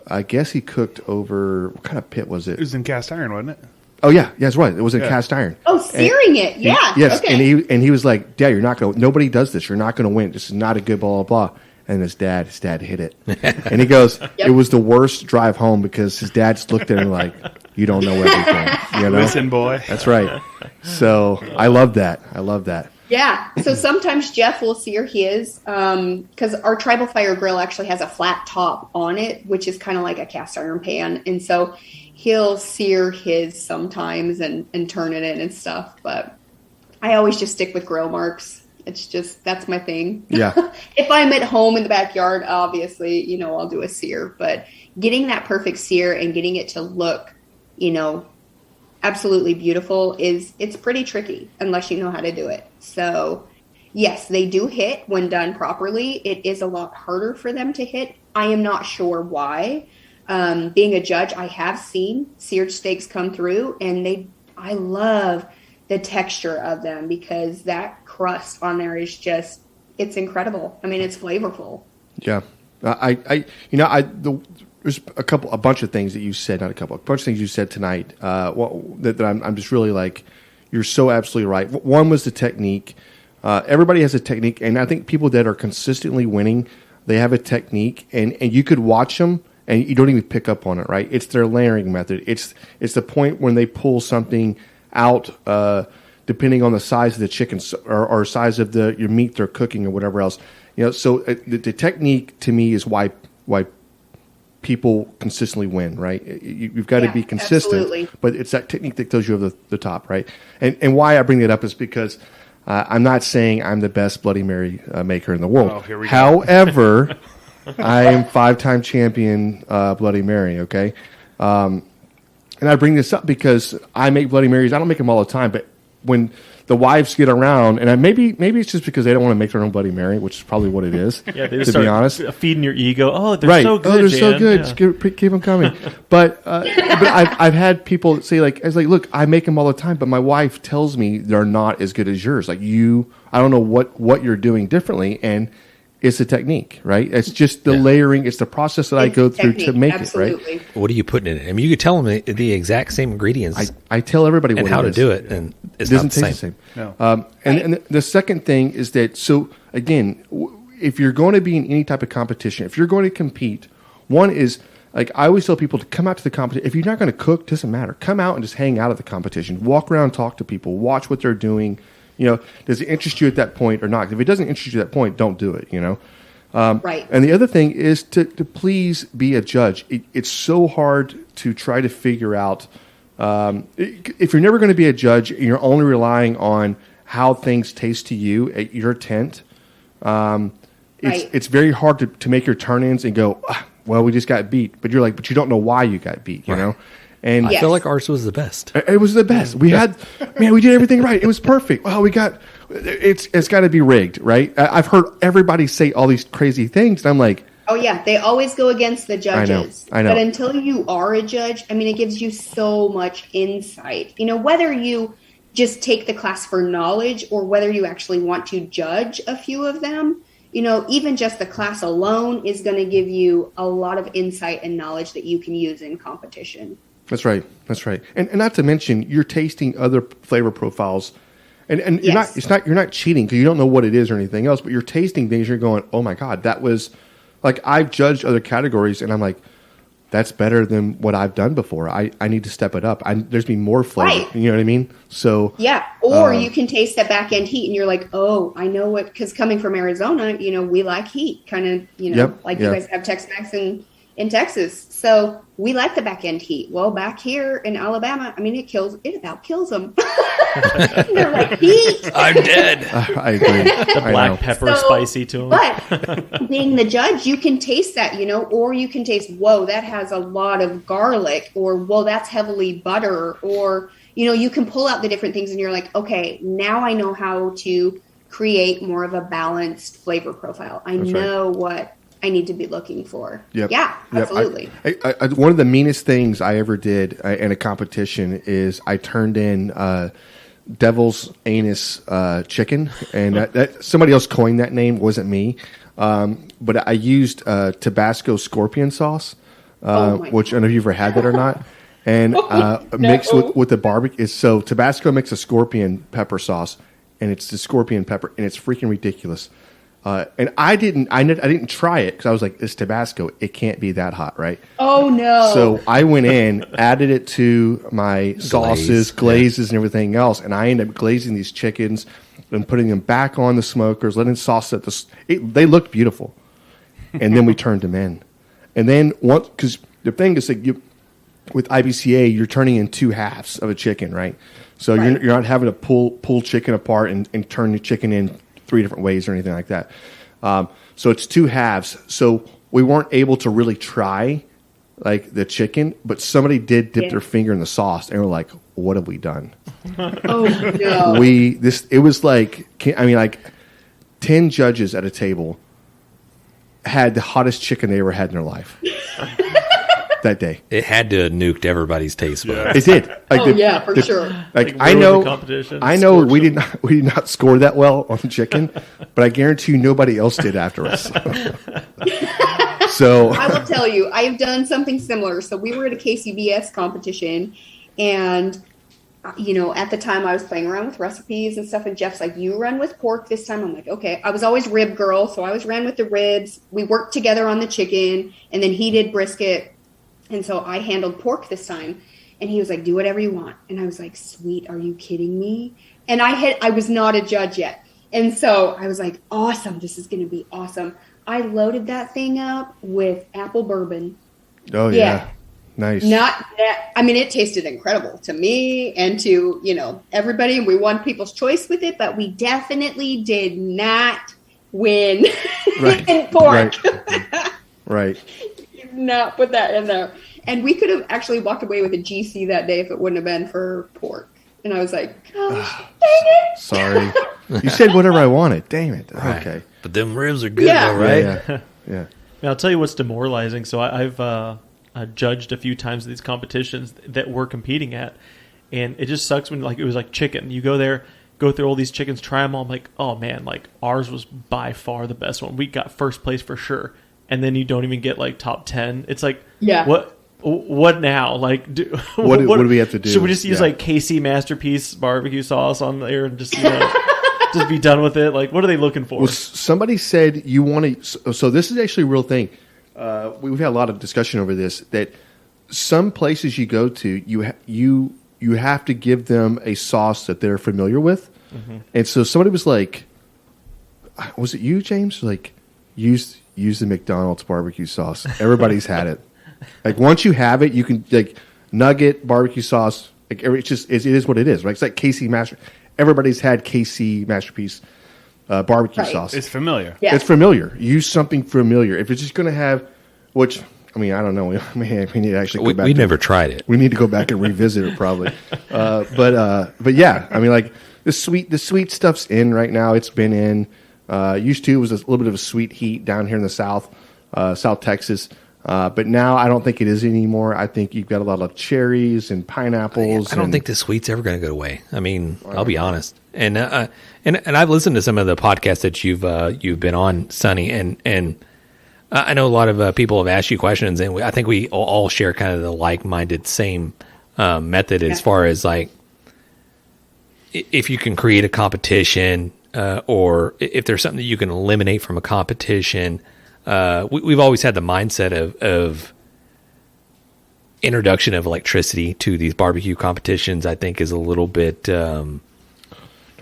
I guess he cooked over, what kind of pit was It it? was in cast iron, wasn't it? Oh yeah, that's right. It was in Yeah. cast iron. Oh, searing it. Yeah. Yes, Okay. and he was like, "Dad, you're not going. Nobody does this. You're not going to win. This is not a good blah blah blah." And his dad hit it, and he goes, "It was the worst drive home because his dad just looked at him like, you don't know everything, you know." Listen, boy. That's right. So I love that. Yeah. So sometimes Jeff will sear his because our tribal fire grill actually has a flat top on it, which is kind of like a cast iron pan. And so he'll sear his sometimes and turn it in and stuff. But I always just stick with grill marks. It's just, that's my thing. Yeah. If I'm at home in the backyard, obviously, I'll do a sear. But getting that perfect sear and getting it to look, absolutely beautiful it's pretty tricky unless you know how to do it. So yes, they do hit when done properly. It is a lot harder for them to hit. I am not sure why. Being a judge, I have seen seared steaks come through, and I love the texture of them because that crust on there is just, it's incredible. I mean, it's flavorful. Yeah. There's a bunch of things that you said, not a couple, a bunch of things you said tonight. That I'm just really like, you're so absolutely right. One was the technique. Everybody has a technique, and I think people that are consistently winning, they have a technique, and you could watch them, and you don't even pick up on it, right? It's their layering method. It's the point when they pull something out, depending on the size of the chicken or size of your meat they're cooking or whatever else. So the technique to me is why people consistently win, right? You've got to be consistent, absolutely. But it's that technique that tells you over the top, right? And why I bring it up is because I'm not saying I'm the best Bloody Mary maker in the world. Oh, here we go. However, I am 5-time champion Bloody Mary, okay? And I bring this up because I make Bloody Marys. I don't make them all the time, but when the wives get around, and maybe it's just because they don't want to make their own Bloody Mary, which is probably what it is. Yeah, they to just be start honest, feeding your ego. Oh, they're right? so good. Oh, they're so Jan. good. Yeah. Just keep them coming. But I've had people say I was like, look, I make them all the time, but my wife tells me they're not as good as yours. Like I don't know what you're doing differently, and it's a technique, right? It's just the layering. It's the process that I go through to make it, right? What are you putting in it? I mean, you could tell them the exact same ingredients I tell everybody and what how it to is. do it, and it's It not doesn't the taste same. the same. No. And the second thing is that, so again, if you're going to be in any type of competition, if you're going to compete, one is, like I always tell people to come out to the competition. If you're not going to cook, doesn't matter. Come out and just hang out at the competition. Walk around, talk to people, watch what they're doing. Does it interest you at that point or not? If it doesn't interest you at that point, don't do it, Right. And the other thing is to please be a judge. It's so hard to try to figure out if you're never going to be a judge and you're only relying on how things taste to you at your tent. It's very hard to make your turn-ins and go, well, we just got beat. But you're like, but you don't know why you got beat, you know? And I feel like ours was the best. it was the best. We we did everything right. It was perfect. Well, it's got to be rigged, right? I've heard everybody say all these crazy things, and I'm like, Oh, yeah. They always go against the judges. I know. But until you are a judge, I mean, it gives you so much insight. Whether you just take the class for knowledge or whether you actually want to judge a few of them, even just the class alone is going to give you a lot of insight and knowledge that you can use in competition. That's right. That's right. And not to mention, you're tasting other flavor profiles, and you're not cheating because you don't know what it is or anything else, but you're tasting things. You're going, oh my god, that was like I've judged other categories, and I'm like, that's better than what I've done before. I need to step it up. There's been more flavor. Right. You know what I mean? So yeah. Or you can taste that back end heat, and you're like, oh, I know what. Because coming from Arizona, we like heat, kind of. You guys have Tex-Mex in Texas, so we like the back end heat. Well, back here in Alabama, I mean, it about kills them. They're like, heat. I'm dead. I agree. The black pepper spicy to them. But being the judge, you can taste that, or you can taste, whoa, that has a lot of garlic, or whoa, that's heavily butter, or, you can pull out the different things and you're like, okay, now I know how to create more of a balanced flavor profile. I know what I need to be looking for. Yep. Yeah, absolutely. I, one of the meanest things I ever did in a competition is I turned in devil's anus chicken, and that somebody else coined that name, wasn't me. But I used Tabasco scorpion sauce, which I don't know if you've ever had that or not. And mixed with the barbecue. So Tabasco makes a scorpion pepper sauce, and it's the scorpion pepper, and it's freaking ridiculous. And I didn't try it because I was like, it's Tabasco. It can't be that hot, right? Oh, no. So I went in, added it to my sauces, glazes, and everything else. And I ended up glazing these chickens and putting them back on the smokers, letting sauce set they looked beautiful. And then we turned them in. And then because the thing is that with IBCA, you're turning in 2 halves of a chicken, right? So you're not having to pull chicken apart and turn the chicken in 3 different ways or anything like that. So it's 2 halves. So we weren't able to really try like the chicken, but somebody did dip their finger in the sauce, and we're like, "What have we done?" Oh no! It was like 10 judges at a table had the hottest chicken they ever had in their life that day. It had to have nuked everybody's taste buds. It did. For sure. Like I know we did not score that well on the chicken, but I guarantee you nobody else did after us. So I will tell you, I have done something similar. So we were at a KCBS competition, and at the time I was playing around with recipes and stuff, and Jeff's like, you run with pork this time. I'm like, okay. I was always rib girl, so I always ran with the ribs. We worked together on the chicken, and then he did brisket. And so I handled pork this time, and he was like, do whatever you want. And I was like, sweet, are you kidding me? And I was not a judge yet. And so I was like, awesome, this is going to be awesome. I loaded that thing up with apple bourbon. Oh, yeah. Nice. It tasted incredible to me and to, everybody. We won People's Choice with it, but we definitely did not win in pork. Right. Not put that in there. And we could have actually walked away with a GC that day if it wouldn't have been for pork. And I was like, gosh, dang it. Sorry. You said whatever I wanted. Damn it. Right. Okay. But them ribs are good though, right? Yeah. Now, I'll tell you what's demoralizing. So I've judged a few times at these competitions that we're competing at. And it just sucks when it was like chicken. You go there, go through all these chickens, try them all. I'm like, oh man, ours was by far the best one. We got first place for sure. And then you don't even get top 10. It's like, what now? What do we have to do? Should we just use KC Masterpiece barbecue sauce on there and just just be done with it? What are they looking for? Well, somebody said you want to. So this is actually a real thing. We've had a lot of discussion over this. That some places you go to, you have to give them a sauce that they're familiar with. Mm-hmm. And so somebody was like, was it you, James? Use the McDonald's barbecue sauce. Everybody's had it. Once you have it, you can nugget barbecue sauce. It is what it is, right? It's like KC Master. Everybody's had KC Masterpiece barbecue sauce. It's familiar. Yeah. It's familiar. Use something familiar. If it's just going to have, I don't know. We need to actually go back. We never tried it. We need to go back and revisit it probably. But yeah, the sweet stuff's in right now. It's been in. Used to, it was a little bit of a sweet heat down here in the South Texas. But now I don't think it is anymore. I think you've got a lot of cherries and pineapples. I don't think the sweet's ever going to go away. I'll be honest. And I've listened to some of the podcasts that you've been on, Sunnny, and I know a lot of people have asked you questions, and I think we all share kind of the like-minded same method as far as like if you can create a competition or if there's something that you can eliminate from a competition. We've always had the mindset of introduction of electricity to these barbecue competitions. I think is a little bit.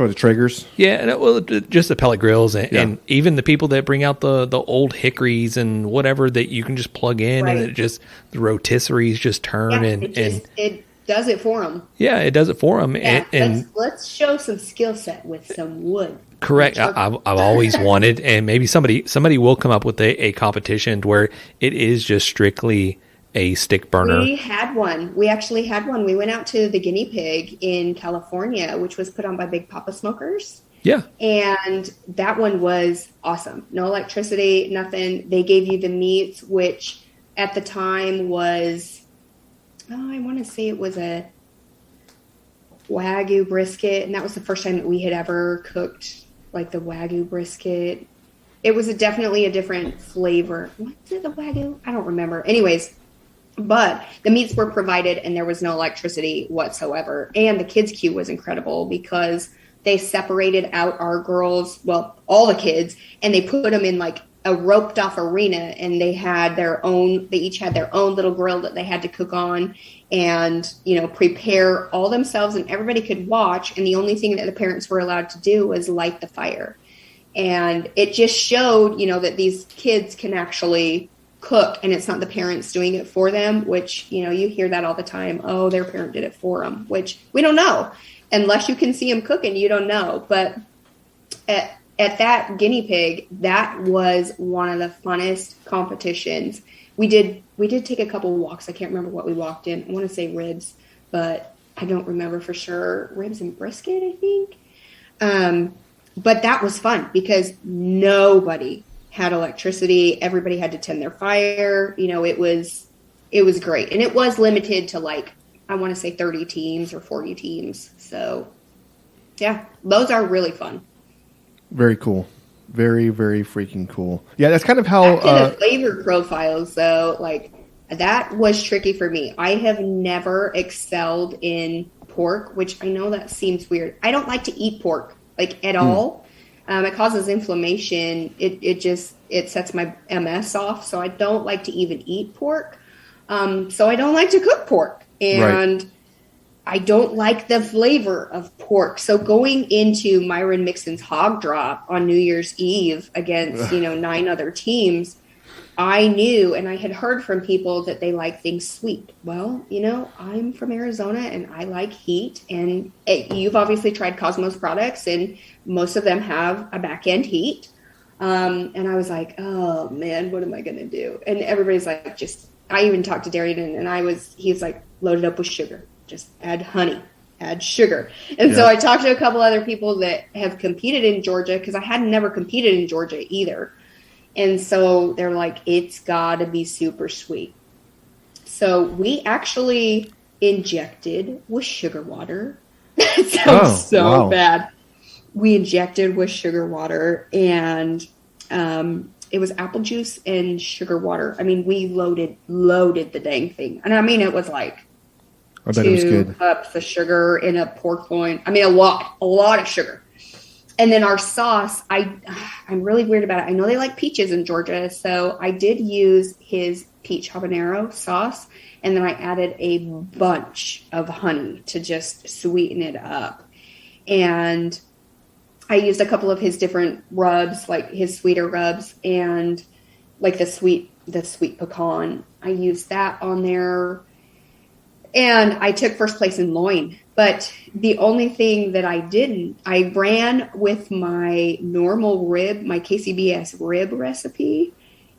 Or the triggers? Yeah, well, just the pellet grills and even the people that bring out the old hickories and whatever that you can just plug in and it just the rotisseries just turn it does it for them. Yeah, it does it for them. Yeah, and let's show some skill set with some wood. Correct. I've always wanted, and maybe somebody will come up with a competition where it is just strictly a stick burner. We had one. We actually had one. We went out to the Guinea Pig in California, which was put on by Big Papa Smokers. Yeah. And that one was awesome. No electricity, nothing. They gave you the meats, which at the time was, I want to say it was a Wagyu brisket. And that was the first time that we had ever cooked like the Wagyu brisket. It was definitely a different flavor. Was it the Wagyu? I don't remember. Anyways, but the meats were provided and there was no electricity whatsoever. And the kids' queue was incredible because they separated out our girls, well, all the kids, and they put them in like a roped off arena and they each had their own little grill that they had to cook on and, prepare all themselves, and everybody could watch. And the only thing that the parents were allowed to do was light the fire. And it just showed, that these kids can actually cook and it's not the parents doing it for them, which, you hear that all the time. Oh, their parent did it for them, which we don't know. Unless you can see them cooking, you don't know. But at that Guinea Pig, that was one of the funnest competitions. We did take a couple of walks. I can't remember what we walked in. I want to say ribs, but I don't remember for sure. Ribs and brisket, I think. But that was fun because nobody had electricity. Everybody had to tend their fire. It was great. And it was limited to like, I want to say 30 teams or 40 teams. So yeah, those are really fun. Very cool. Very, very freaking cool. Yeah, that's kind of how... Back to the flavor profiles, though, like, that was tricky for me. I have never excelled in pork, which I know that seems weird. I don't like to eat pork, like, at all. It causes inflammation. It sets my MS off, so I don't like to even eat pork. So I don't like to cook pork. And I don't like the flavor of pork. So going into Myron Mixon's hog drop on New Year's Eve against, 9 other teams, I knew, and I had heard from people that they like things sweet. Well, I'm from Arizona and I like heat, and you've obviously tried Cosmos products and most of them have a back end heat. And I was like, oh man, what am I going to do? And everybody's like, I even talked to Darian and he was like, load it up with sugar. Just add honey, add sugar. And so I talked to a couple other people that have competed in Georgia because I had never competed in Georgia either. And so they're like, it's got to be super sweet. So we actually injected with sugar water. That sounds bad. We injected with sugar water and it was apple juice and sugar water. I mean, we loaded the dang thing. And I mean, it was like, I bet it was good. 2 cups of sugar in a pork loin. I mean, a lot of sugar. And then our sauce, I'm really weird about it. I know they like peaches in Georgia, so I did use his peach habanero sauce, and then I added a bunch of honey to just sweeten it up. And I used a couple of his different rubs, like his sweeter rubs, and like the sweet pecan. I used that on there. And I took first place in loin, but the only thing that I ran with my normal rib, my KCBS rib recipe,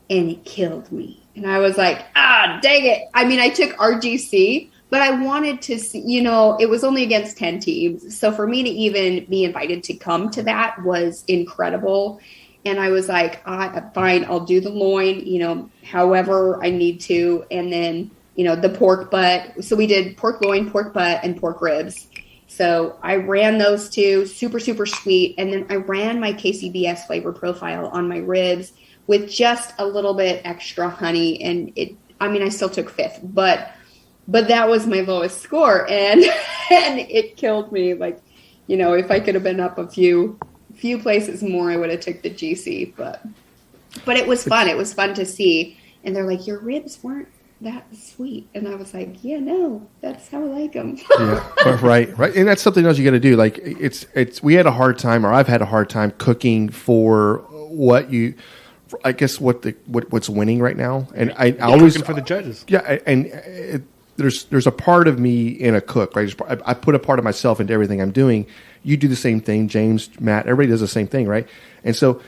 and it killed me. And I was like, dang it. I mean, I took RGC, but I wanted to see, it was only against 10 teams. So for me to even be invited to come to that was incredible. And I was like, fine, I'll do the loin, however I need to. And then, the pork butt. So we did pork loin, pork butt, and pork ribs. So I ran those 2, super, super sweet. And then I ran my KCBS flavor profile on my ribs with just a little bit extra honey. And I still took 5th, but that was my lowest score. And it killed me. Like, if I could have been up a few places more, I would have took the GC, but it was fun. It was fun to see. And they're like, your ribs weren't that sweet. And I was like, yeah, no, that's how I like them. Yeah, right. And that's something else you got to do. Like we had a hard time, or I've had a hard time cooking for what's winning right now. And I always cooking for the judges. Yeah. There's a part of me in a cook, right? I put a part of myself into everything I'm doing. You do the same thing, James, Matt, everybody does the same thing, right? And so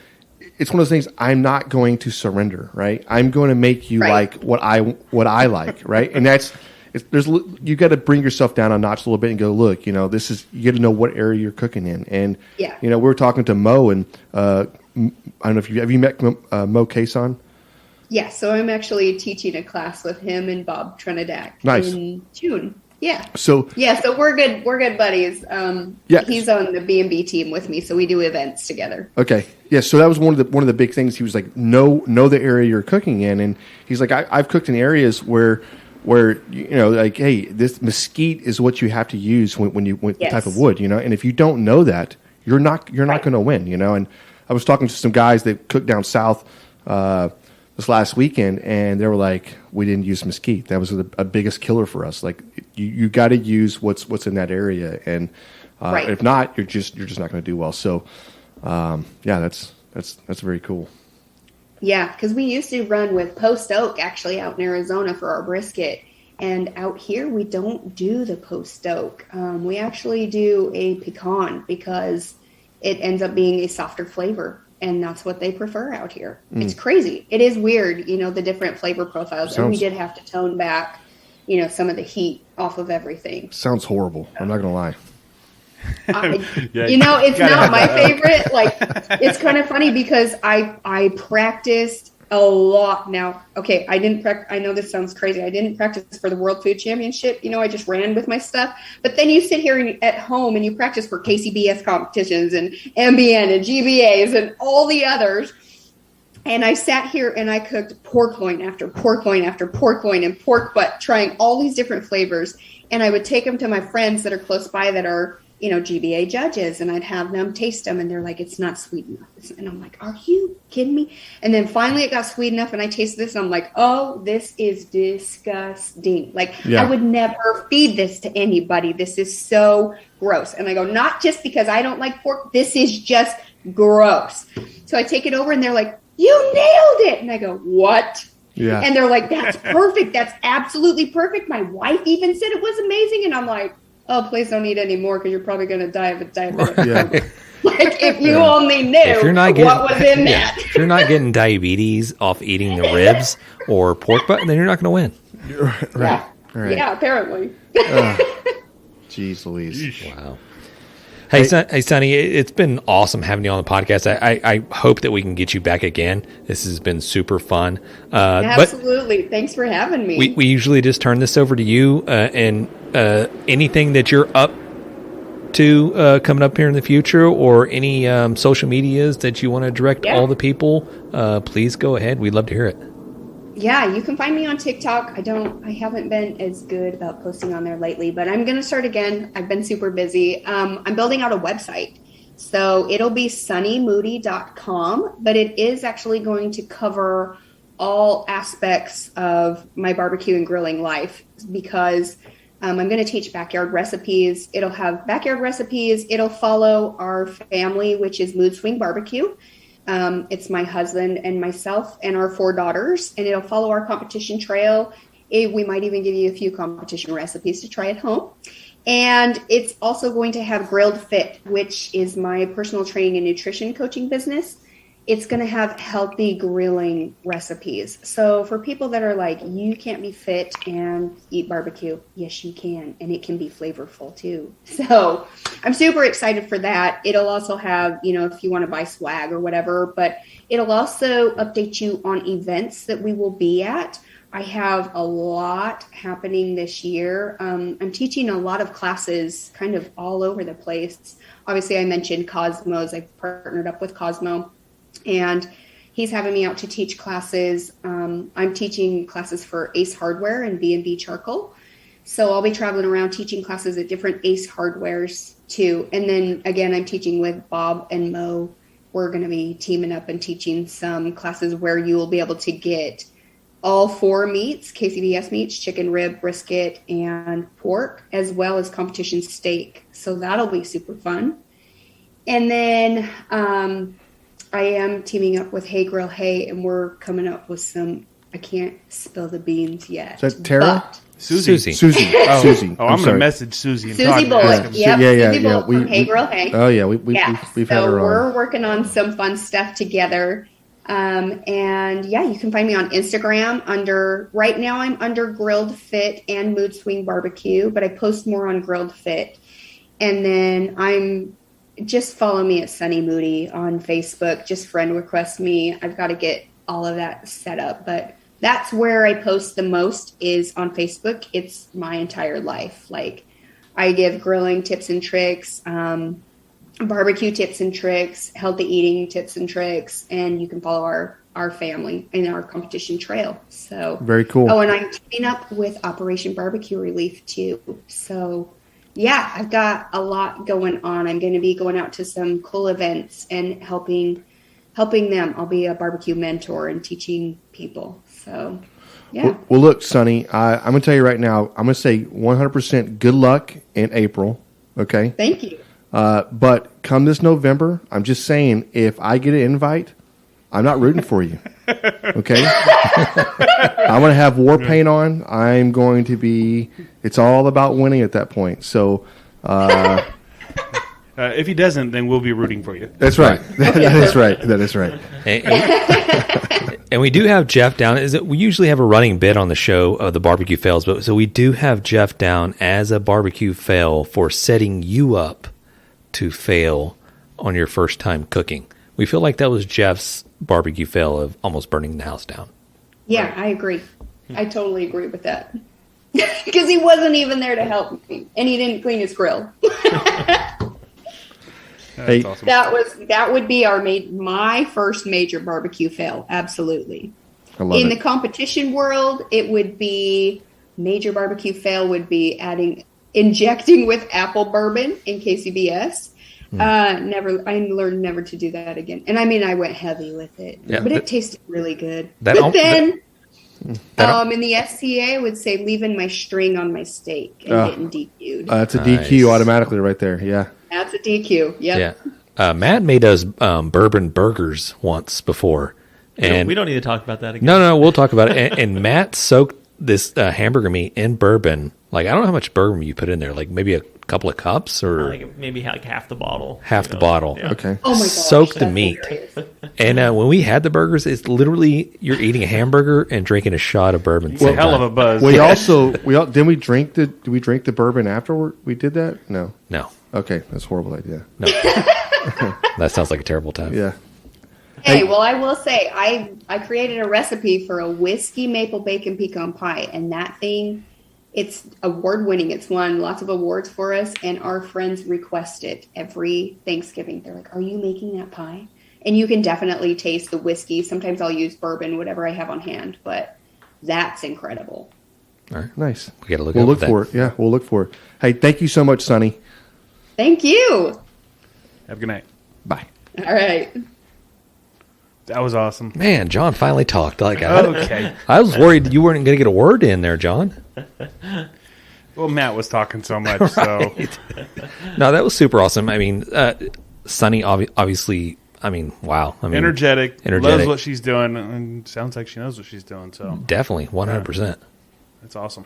it's one of those things. I'm not going to surrender, right? I'm going to make you like what I like, right? And you got to bring yourself down a notch a little bit and go, look, this is, you got to know what area you're cooking in. And we were talking to Mo, and I don't know if have you met Mo Cason? Yeah, so I'm actually teaching a class with him and Bob Trinidad in June. Yeah. So we're good buddies. He's on the B&B team with me, so we do events together. Okay. Yeah. So that was one of the big things. He was like, know the area you're cooking in, and he's like, I've cooked in areas where like, hey, this mesquite is what you have to use when the type of wood, and if you don't know that, you're not going to win, And I was talking to some guys that cook down south this last weekend, and they were like, we didn't use mesquite. That was a biggest killer for us. Like, you got to use what's in that area, and if not, you're just not going to do well. So that's very cool. Yeah, because we used to run with post oak actually out in Arizona for our brisket, and out here we don't do the post oak. We actually do a pecan because it ends up being a softer flavor. And that's what they prefer out here. It's crazy. It is weird, the different flavor profiles. And we did have to tone back, some of the heat off of everything. Sounds horrible. I'm not going to lie. It's not my favorite. Like, it's kind of funny because I practiced a lot. Now, okay, I know this sounds crazy. I didn't practice for the World Food Championship. I just ran with my stuff. But then you sit here at home and you practice for KCBS competitions and MBN and GBAs and all the others. And I sat here and I cooked pork loin after pork loin after pork loin and pork butt, trying all these different flavors. And I would take them to my friends that are close by that are, GBA judges, and I'd have them taste them, and they're like, it's not sweet enough. And I'm like, are you kidding me? And then finally it got sweet enough, and I tasted this, and I'm like, oh, this is disgusting. Like, I would never feed this to anybody. This is so gross. And I go, not just because I don't like pork. This is just gross. So I take it over, and they're like, you nailed it. And I go, what? Yeah. And they're like, that's perfect. That's absolutely perfect. My wife even said it was amazing. And I'm like, oh, please don't eat any more because you're probably going to die of a diabetic. Yeah. Like, if you only knew what was in that. If you're not getting diabetes off eating the ribs or pork butt, then you're not going to win. Right. Right. Yeah, apparently. Jeez Louise. Wow. Hey, Sunnny, it's been awesome having you on the podcast. I hope that we can get you back again. This has been super fun. Absolutely. Thanks for having me. We usually just turn this over to you, and anything that you're up to coming up here in the future, or any social medias that you want to direct all the people, please go ahead. We'd love to hear it. Yeah, you can find me on TikTok. I haven't been as good about posting on there lately, but I'm going to start again. I've been super busy. I'm building out a website. So it'll be sunnymoody.com, but it is actually going to cover all aspects of my barbecue and grilling life, because I'm going to teach backyard recipes. It'll have backyard recipes. It'll follow our family, which is Moodswing Barbecue. It's my husband and myself and our 4 daughters, and it'll follow our competition trail. We might even give you a few competition recipes to try at home. And it's also going to have Grilled Fit, which is my personal training and nutrition coaching business. It's going to have healthy grilling recipes. So for people that are like, you can't be fit and eat barbecue, yes, you can. And it can be flavorful too. So I'm super excited for that. It'll also have, if you want to buy swag or whatever, but it'll also update you on events that we will be at. I have a lot happening this year. I'm teaching a lot of classes kind of all over the place. Obviously, I mentioned Cosmos. I've partnered up with Cosmo. And he's having me out to teach classes. I'm teaching classes for Ace Hardware and B&B Charcoal. So I'll be traveling around teaching classes at different Ace Hardwares too. And then again, I'm teaching with Bob and Mo. We're going to be teaming up and teaching some classes where you will be able to get all 4 meats, KCBS meats, chicken, rib, brisket, and pork, as well as competition steak. So that'll be super fun. And then I am teaming up with Hey Grill Hey, and we're coming up with some, I can't spill the beans yet. Is that Tara? But Susie. Susie. Susie. Oh, I'm going to sorry. message Susie and Susie talk to her. Bullock. Yep. Yeah. Susie Bullock from Hey Grill Hey. Oh, yeah. We've had her so we're on. working on some fun stuff together. And yeah, you can find me on Instagram right now I'm under Grilled Fit and Moodswing Barbecue, but I post more on Grilled Fit. And then just follow me at Sunnny Moody on Facebook. Just friend request me. I've got to get all of that set up, but that's where I post the most is on Facebook. It's my entire life. Like I give grilling tips and tricks, barbecue tips and tricks, healthy eating tips and tricks, and you can follow our family in our competition trail. So Very cool. Oh, and I'm teaming up with Operation Barbecue Relief too. So yeah, I've got a lot going on. I'm going to be going out to some cool events and helping them. I'll be a barbecue mentor and teaching people. So yeah. Well, look, Sunnny, I'm going to tell you right now, I'm going to say 100% good luck in April. Okay. Thank you. But come this November, I'm just saying, if I get an invite, I'm not rooting for you. Okay? I'm going to have war paint on. I'm going to be, it's all about winning at that point. So, If he doesn't, then we'll be rooting for you. that's right. That is right. That is right. And we do have Jeff down. We usually have a running bit on the show of the barbecue fails, but so we do have Jeff down as a barbecue fail for setting you up to fail on your first time cooking. We feel like that was Jeff's barbecue fail of almost burning the house down. Yeah, I agree. I totally agree with that. Because he wasn't even there to help me, and he didn't clean his grill. Hey, Awesome. That would be my first major barbecue fail. Absolutely. I love In it. the competition world, it would be major barbecue fail would be injecting with apple bourbon in KCBS. I learned never to do that again. And I mean, I went heavy with it, but it tasted really good. In the SCA, I would say leaving my string on my steak and getting DQ'd. That's a DQ automatically right there. Yeah. That's a DQ. Yep. Yeah. Matt made us bourbon burgers once before. And we don't need to talk about that again. No, we'll talk about it. And Matt soaked this hamburger meat in bourbon. Like, I don't know how much bourbon you put in there. Like, maybe a couple of cups or Like maybe like half the bottle. half the bottle. Yeah. Okay. Oh my gosh. Soak the that's meat. hilarious. And when we had the burgers, it's literally you're eating a hamburger and drinking a shot of bourbon. It's a hell of a buzz. Did we drink the bourbon afterward? We did that? No. No, Okay. That's a horrible idea. that sounds like a terrible time. Yeah. Hey, well, I will say I created a recipe for a whiskey maple bacon pecan pie, and that thing, it's award winning. It's won lots of awards for us, and our friends request it every Thanksgiving. They're like, "Are you making that pie?" And you can definitely taste the whiskey. Sometimes I'll use bourbon, whatever I have on hand, but that's incredible. All right. Nice. We got to look We'll out look for for it. Yeah, we'll look for it. Hey, thank you so much, Sunnny. Thank you. Have a good night. Bye. All right. That was awesome. Man, John finally talked. Like, Okay. I was worried you weren't going to get a word in there, John. Well, Matt was talking so much, so No, that was super awesome. I mean, Sunnny, obviously, I mean, wow. I mean, energetic, Energetic. loves what she's doing, and sounds like she knows what she's doing. So definitely, 100%. that's awesome.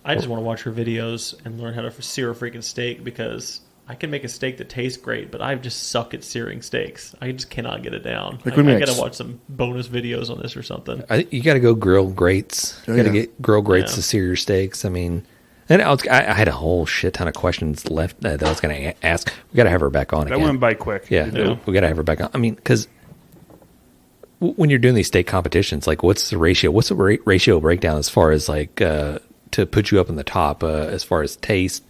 I just want to watch her videos and learn how to sear a freaking steak because I can make a steak that tastes great, but I just suck at searing steaks. I just cannot get it down. Like I we got mix. to watch some bonus videos on this or something. You got to go grill grates. You Oh, got to yeah. get grill grates Yeah. to sear your steaks. I mean, and I had a whole shit ton of questions left that I was going to ask. We got to have her back on That again. went by quick. Yeah, we got to have her back on. I mean, because when you're doing these steak competitions, like, what's the ratio? What's the ratio breakdown as far as like to put you up in the top as far as taste,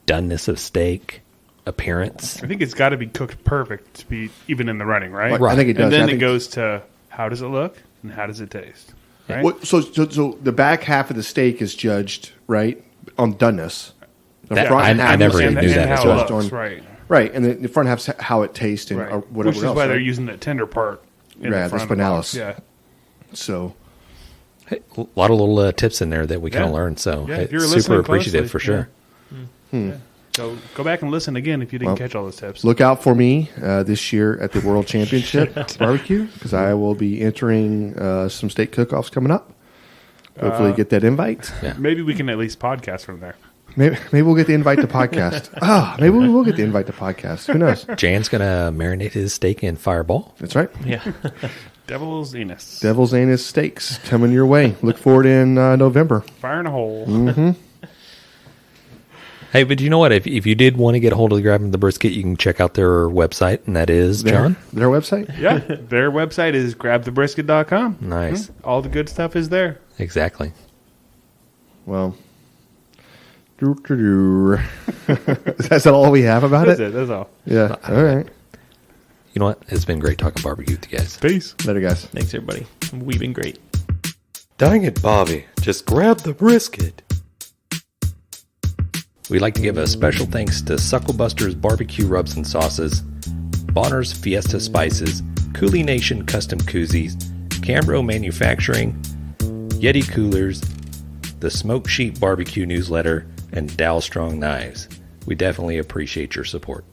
doneness of steak, appearance. I think it's got to be cooked perfect to be even in the running, right? I think it does. And then I it think- goes to how does it look and how does it taste, right? Well, so the back half of the steak is judged, right, on doneness. The That- front I half never is even and, knew and that as how well. it looks, on- right? Right, and the front half's how it tastes and Right. or whatever Which is else. why they're right? using that tender part. In Yeah, the the front of Spineless. box. Yeah. So Hey, a lot of little tips in there that we kind of Yeah. learned. So Yeah, hey, if you're super listening appreciative closely, for sure. So go back and listen again if you didn't catch all those tips. look out for me this year at the World Championship barbecue because I will be entering some state cook-offs coming up. Hopefully, get that invite. Maybe we can at least podcast from there. Maybe we'll get the invite to podcast. Maybe we will get the invite to podcast. Who knows? Jan's gonna marinate his steak in Fireball. That's right. Yeah. Devil's anus. Devil's Anus Steaks coming your way. Look for it in November. Fire in a hole. Hey, but you know what? If you did want to get a hold of grabbing the brisket, you can check out their website, and that is John. Their website? Yeah. Their website is grabthebrisket.com. Nice, All the good stuff is there. exactly. Well, that's all we have about That's it? it. That's all. Yeah. All right. You know what? It's been great talking barbecue with you guys. Peace. Later, guys. Thanks, everybody. We've been great. Dang it, Bobby. Just grab the brisket. We'd like to give a special thanks to Sucklebusters Barbecue Rubs and Sauces, Bolner's Fiesta Spices, CoolieNation Custom Koozies, Cambro Manufacturing, YETI Coolers, the Smoke Sheep Barbecue Newsletter, and Dalstrong Knives. We definitely appreciate your support.